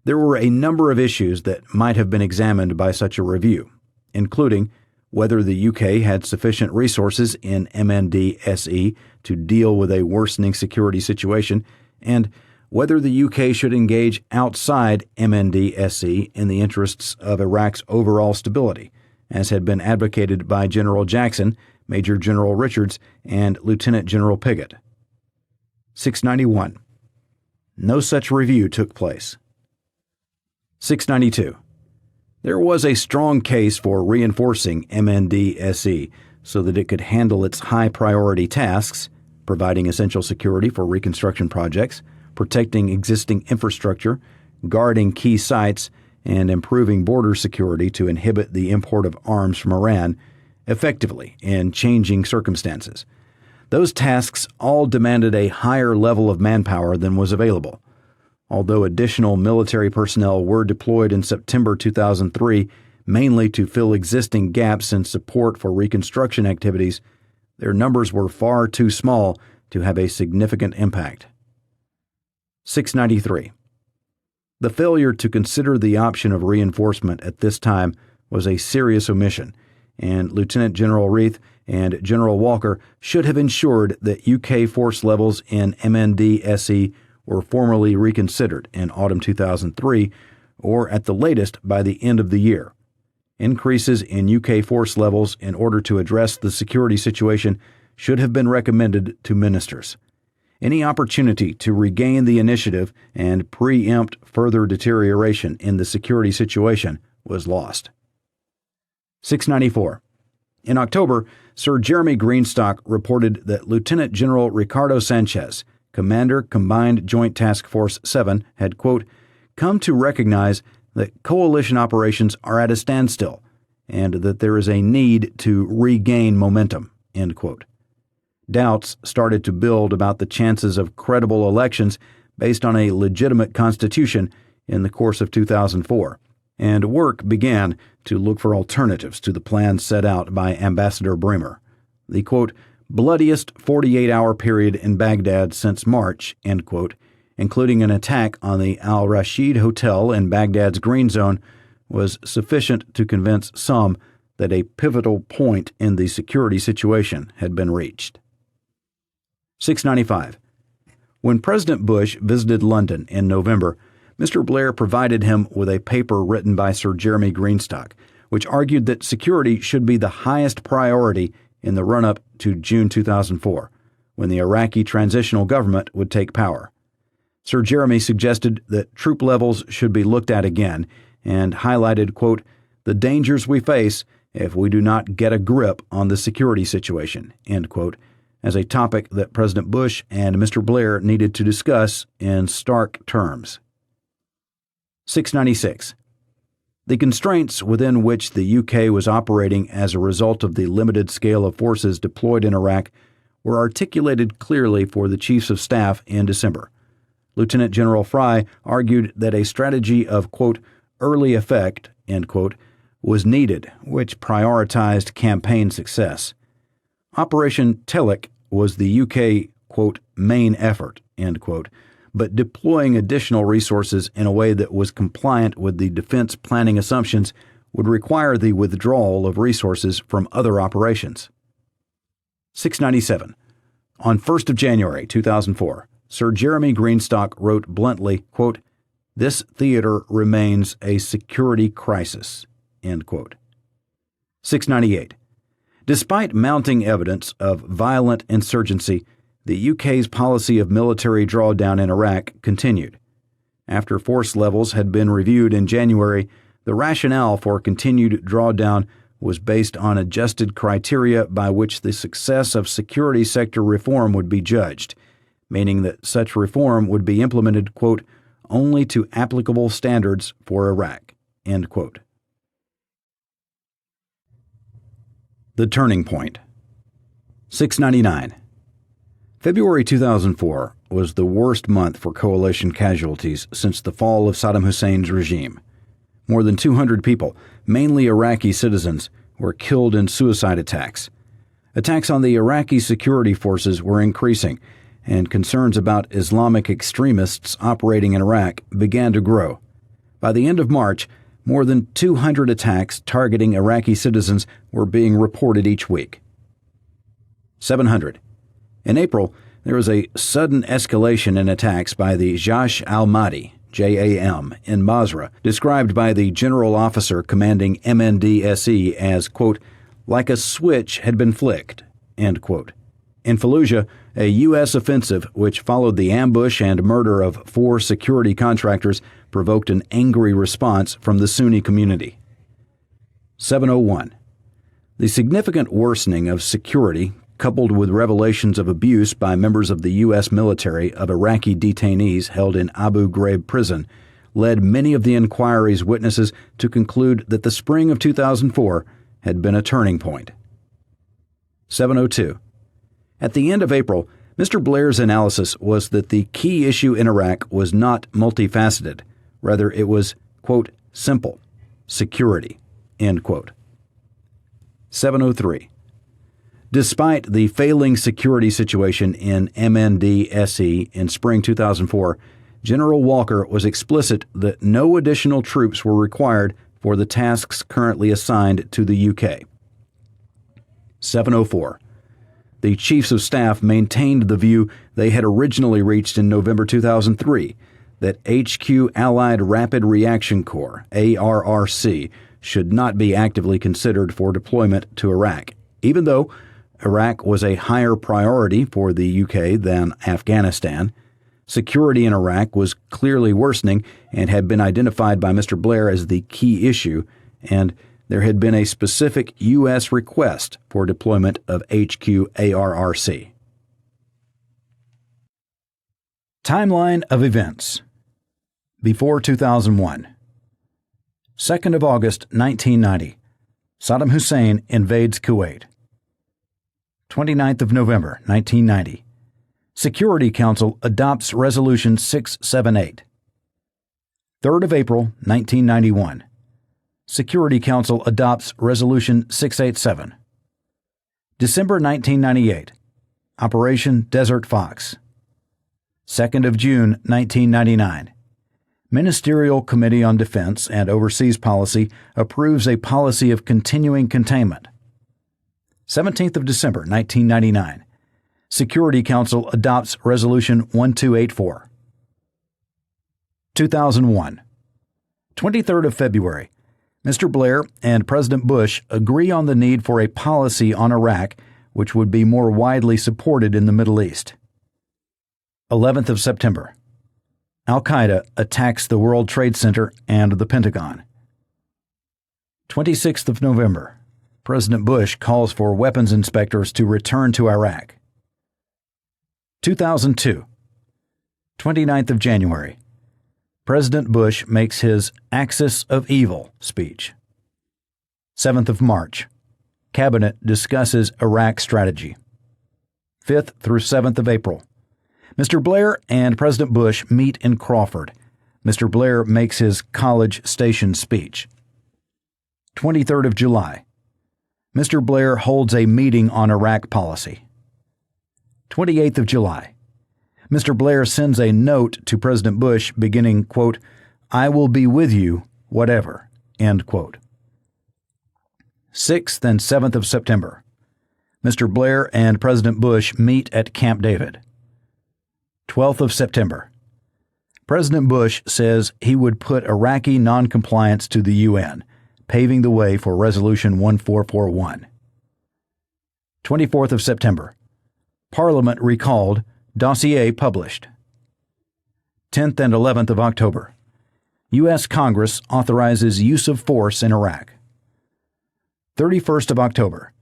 There were a number of issues that might have been examined by such a review, including whether the UK had sufficient resources in MND-SE to deal with a worsening security situation, and whether the UK should engage outside MND-SE in the interests of Iraq's overall stability, as had been advocated by General Jackson, Major General Richards, and Lieutenant General Piggott. 691. No such review took place. 692. There was a strong case for reinforcing MND-SE so that it could handle its high-priority tasks, providing essential security for reconstruction projects, protecting existing infrastructure, guarding key sites, and improving border security to inhibit the import of arms from Iran effectively in changing circumstances. Those tasks all demanded a higher level of manpower than was available. Although additional military personnel were deployed in September 2003, mainly to fill existing gaps in support for reconstruction activities, their numbers were far too small to have a significant impact. 693. The failure to consider the option of reinforcement at this time was a serious omission, and Lieutenant General Reith and General Walker should have ensured that UK force levels in MND-SE were formally reconsidered in autumn 2003, or at the latest by the end of the year. Increases in UK force levels in order to address the security situation should have been recommended to ministers. Any opportunity to regain the initiative and preempt further deterioration in the security situation was lost. 694. In October, Sir Jeremy Greenstock reported that Lieutenant General Ricardo Sanchez, Commander Combined Joint Task Force 7, had, quote, come to recognize that coalition operations are at a standstill and that there is a need to regain momentum, end quote. Doubts started to build about the chances of credible elections based on a legitimate constitution in the course of 2004, and work began to look for alternatives to the plan set out by Ambassador Bremer. The, quote, bloodiest 48-hour period in Baghdad since March, end quote, including an attack on the Al Rashid Hotel in Baghdad's Green Zone, was sufficient to convince some that a pivotal point in the security situation had been reached. 695. When President Bush visited London in November, Mr. Blair provided him with a paper written by Sir Jeremy Greenstock, which argued that security should be the highest priority in the run-up to June 2004, when the Iraqi transitional government would take power. Sir Jeremy suggested that troop levels should be looked at again and highlighted, quote, the dangers we face if we do not get a grip on the security situation, end quote, as a topic that President Bush and Mr. Blair needed to discuss in stark terms. 696. The constraints within which the UK was operating as a result of the limited scale of forces deployed in Iraq were articulated clearly for the Chiefs of Staff in December. Lieutenant General Fry argued that a strategy of, quote, early effect, end quote, was needed, which prioritized campaign success. Operation Telic was the UK, quote, main effort, end quote, but deploying additional resources in a way that was compliant with the defense planning assumptions would require the withdrawal of resources from other operations. 697. On 1st of January 2004, Sir Jeremy Greenstock wrote bluntly, quote, this theater remains a security crisis, end quote. 698. Despite mounting evidence of violent insurgency, the UK's policy of military drawdown in Iraq continued. After force levels had been reviewed in January, the rationale for continued drawdown was based on adjusted criteria by which the success of security sector reform would be judged, meaning that such reform would be implemented, quote, only to applicable standards for Iraq, end quote. The turning point. 699. February 2004 was the worst month for coalition casualties since the fall of Saddam Hussein's regime. More than 200 people, mainly Iraqi citizens, were killed in suicide attacks. Attacks on the Iraqi security forces were increasing, and concerns about Islamic extremists operating in Iraq began to grow. By the end of March, more than 200 attacks targeting Iraqi citizens were being reported each week. 700. In April, there was a sudden escalation in attacks by the Jaish al-Mahdi, JAM, in Basra, described by the general officer commanding MND-SE as, quote, like a switch had been flicked, end quote. In Fallujah, a U.S. offensive which followed the ambush and murder of 4 security contractors provoked an angry response from the Sunni community. 701. The significant worsening of security, coupled with revelations of abuse by members of the U.S. military of Iraqi detainees held in Abu Ghraib prison, led many of the inquiry's witnesses to conclude that the spring of 2004 had been a turning point. 702. At the end of April, Mr. Blair's analysis was that the key issue in Iraq was not multifaceted. Rather, it was, quote, simple, security, end quote. 703. Despite the failing security situation in MND-SE in spring 2004, General Walker was explicit that no additional troops were required for the tasks currently assigned to the UK. 704. The Chiefs of Staff maintained the view they had originally reached in November 2003, that HQ Allied Rapid Reaction Corps, ARRC, should not be actively considered for deployment to Iraq, even though Iraq was a higher priority for the UK than Afghanistan. Security in Iraq was clearly worsening and had been identified by Mr. Blair as the key issue, and there had been a specific U.S. request for deployment of HQ ARRC. Timeline of events. Before 2001. 2nd of August 1990. Saddam Hussein invades Kuwait. 29th of November 1990. Security Council adopts Resolution 678. 3rd of April 1991. Security Council adopts Resolution 687. December 1998. Operation Desert Fox. 2nd of June 1999. Ministerial Committee on Defense and Overseas Policy approves a policy of continuing containment. 17th of December, 1999. Security Council adopts Resolution 1284. 2001. 23rd of February. Mr. Blair and President Bush agree on the need for a policy on Iraq which would be more widely supported in the Middle East. 11th of September. Al-Qaeda attacks the World Trade Center and the Pentagon. 26th of November. President Bush calls for weapons inspectors to return to Iraq. 2002. 29th of January. President Bush makes his Axis of Evil speech. 7th of March. Cabinet discusses Iraq strategy. 5th through 7th of April. Mr. Blair and President Bush meet in Crawford. Mr. Blair makes his College Station speech. 23rd of July. Mr. Blair holds a meeting on Iraq policy. 28th of July. Mr. Blair sends a note to President Bush beginning, quote, "I will be with you, whatever," end quote. 6th and 7th of September. Mr. Blair and President Bush meet at Camp David. 12th of September. President Bush says he would put Iraqi noncompliance to the UN, paving the way for Resolution 1441. 24th of September. Parliament recalled, dossier published. 10th and 11th of October. U.S. Congress authorizes use of force in Iraq. 31st of October.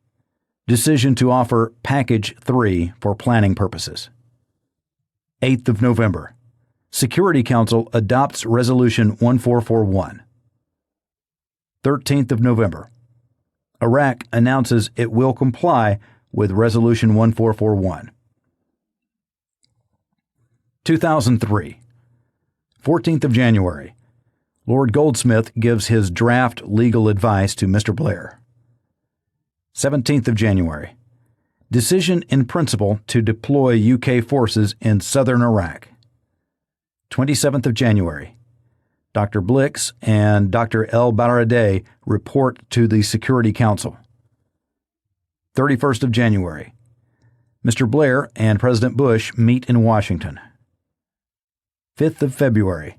Decision to offer Package 3 for planning purposes. 8th of November. Security Council adopts Resolution 1441. 13th of November. Iraq announces it will comply with Resolution 1441. 2003. 14th of January. Lord Goldsmith gives his draft legal advice to Mr. Blair. 17th of January. Decision in principle to deploy UK forces in southern Iraq. 27th of January. Dr. Blix and Dr. El-Baradei report to the Security Council. 31st of January. Mr. Blair and President Bush meet in Washington. 5th of February.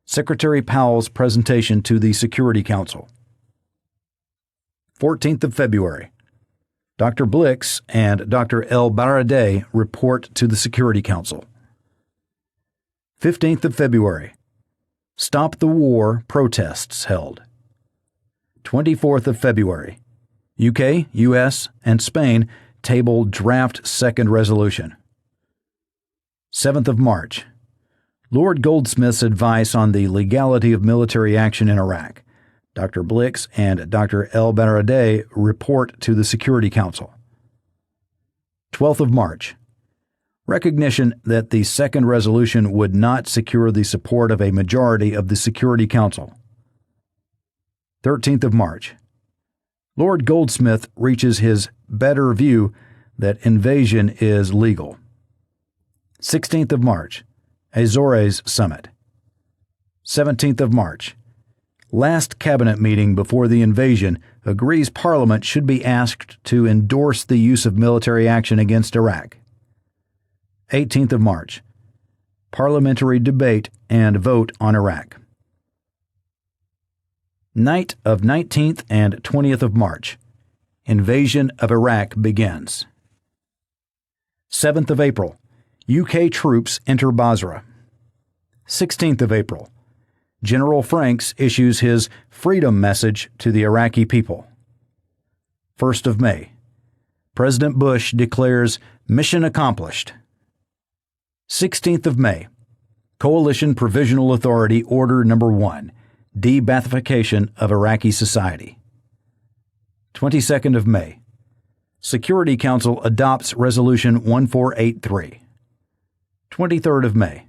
Secretary Powell's presentation to the Security Council. 14th of February. Dr. Blix and Dr. El-Baradei report to the Security Council. 15th of February. Stop the War protests held. 24th of February. UK, US, and Spain table draft second resolution. 7th of March. Lord Goldsmith's advice on the legality of military action in Iraq. Dr. Blix and Dr. El-Baradei report to the Security Council. 12th of March. Recognition that the second resolution would not secure the support of a majority of the Security Council. 13th of March. Lord Goldsmith reaches his better view that invasion is legal. 16th of March. Azores Summit. 17th of March. Last cabinet meeting before the invasion agrees Parliament should be asked to endorse the use of military action against Iraq. 18th of March. Parliamentary debate and vote on Iraq. Night of 19th and 20th of March. Invasion of Iraq begins. 7th of April. UK troops enter Basra. 16th of April. General Franks issues his freedom message to the Iraqi people. 1st of May. President Bush declares mission accomplished. 16th of May. Coalition Provisional Authority Order No. 1, de-Baathification of Iraqi society. 22nd of May. Security Council adopts Resolution 1483. 23rd of May.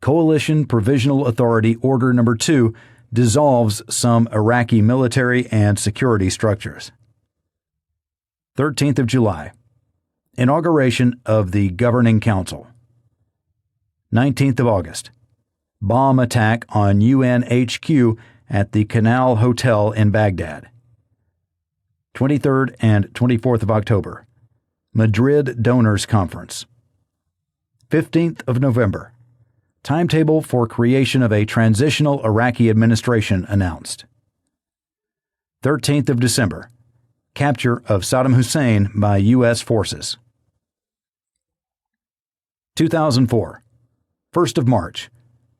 Coalition Provisional Authority Order No. 2 dissolves some Iraqi military and security structures. 13th of July. Inauguration of the Governing Council. 19th of August. Bomb attack on UN HQ at the Canal Hotel in Baghdad. 23rd and 24th of October. Madrid Donors Conference. 15th of November. Timetable for creation of a transitional Iraqi administration announced. 13th of December. Capture of Saddam Hussein by U.S. forces. 2004. 1st of March.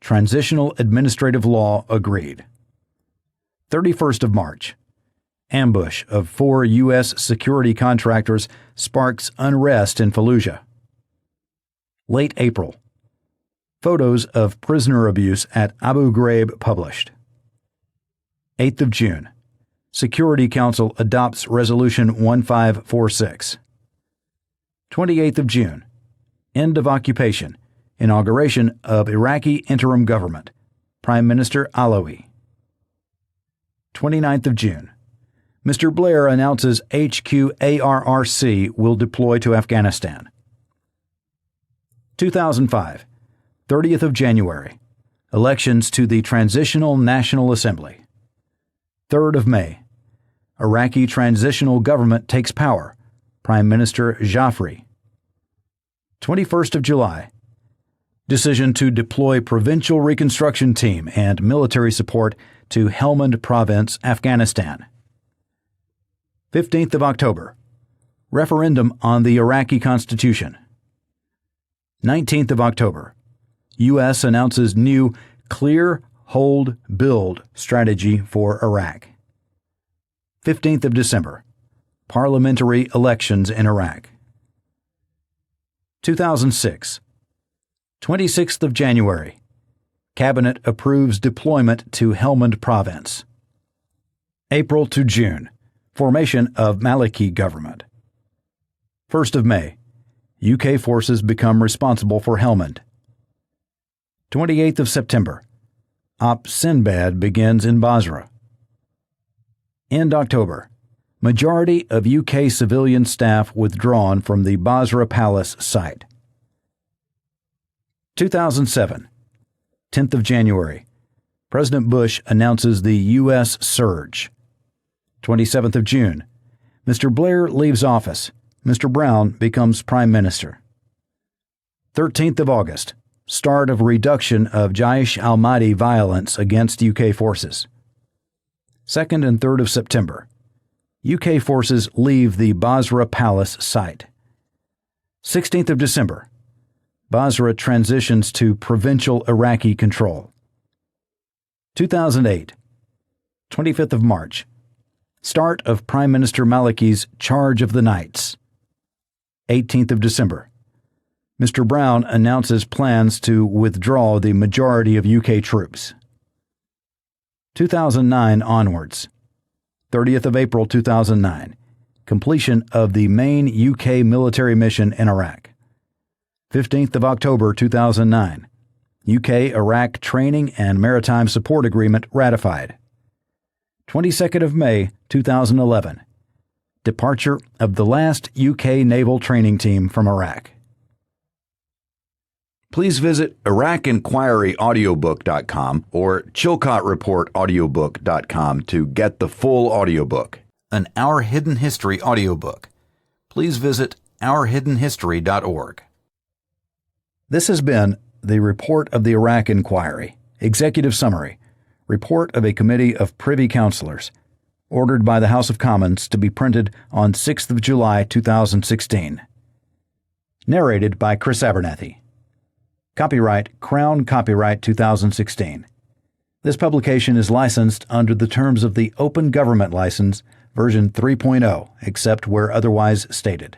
Transitional administrative law agreed. 31st of March. Ambush of 4 U.S. security contractors sparks unrest in Fallujah. Late April. Photos of prisoner abuse at Abu Ghraib published. 8th of June. Security Council adopts Resolution 1546. 28th of June. End of occupation. Inauguration of Iraqi interim government. Prime Minister Alawi. 29th of June. Mr. Blair announces HQARRC will deploy to Afghanistan. 2005. 30th of January. Elections to the Transitional National Assembly. 3rd of May. Iraqi transitional government takes power. Prime Minister Jaffrey. 21st of July. Decision to deploy provincial reconstruction team and military support to Helmand Province, Afghanistan. 15th of October. Referendum on the Iraqi Constitution. 19th of October. U.S. announces new Clear, Hold, Build strategy for Iraq. 15th of December. Parliamentary elections in Iraq. 2006. 26th of January. Cabinet approves deployment to Helmand Province. April to June. Formation of Maliki government. 1st of May. UK forces become responsible for Helmand. 28th of September. Op Sinbad begins in Basra. End October. Majority of UK civilian staff withdrawn from the Basra Palace site. 2007. 10th of January. President Bush announces the U.S. surge. 27th of June. Mr. Blair leaves office. Mr. Brown becomes Prime Minister. 13th of August. Start of reduction of Jaish al-Mahdi violence against UK forces. 2nd and 3rd of September. UK forces leave the Basra Palace site. 16th of December. Basra transitions to provincial Iraqi control. 2008. 25th of March. Start of Prime Minister Maliki's Charge of the Knights. 18th of December. Mr. Brown announces plans to withdraw the majority of UK troops. 2009 onwards. 30th of April 2009. Completion of the main UK military mission in Iraq. 15th of October 2009. UK-Iraq Training and Maritime Support Agreement ratified. 22nd of May 2011. Departure of the last UK naval training team from Iraq. Please visit IraqInquiryAudiobook.com or ChilcotReportAudiobook.com to get the full audiobook. An Our Hidden History audiobook. Please visit OurHiddenHistory.org. This has been the Report of the Iraq Inquiry, Executive Summary, Report of a Committee of Privy Councillors, ordered by the House of Commons to be printed on 6th of July 2016. Narrated by Chris Abernathy. Copyright Crown Copyright 2016. This publication is licensed under the terms of the Open Government License, version 3.0, except where otherwise stated.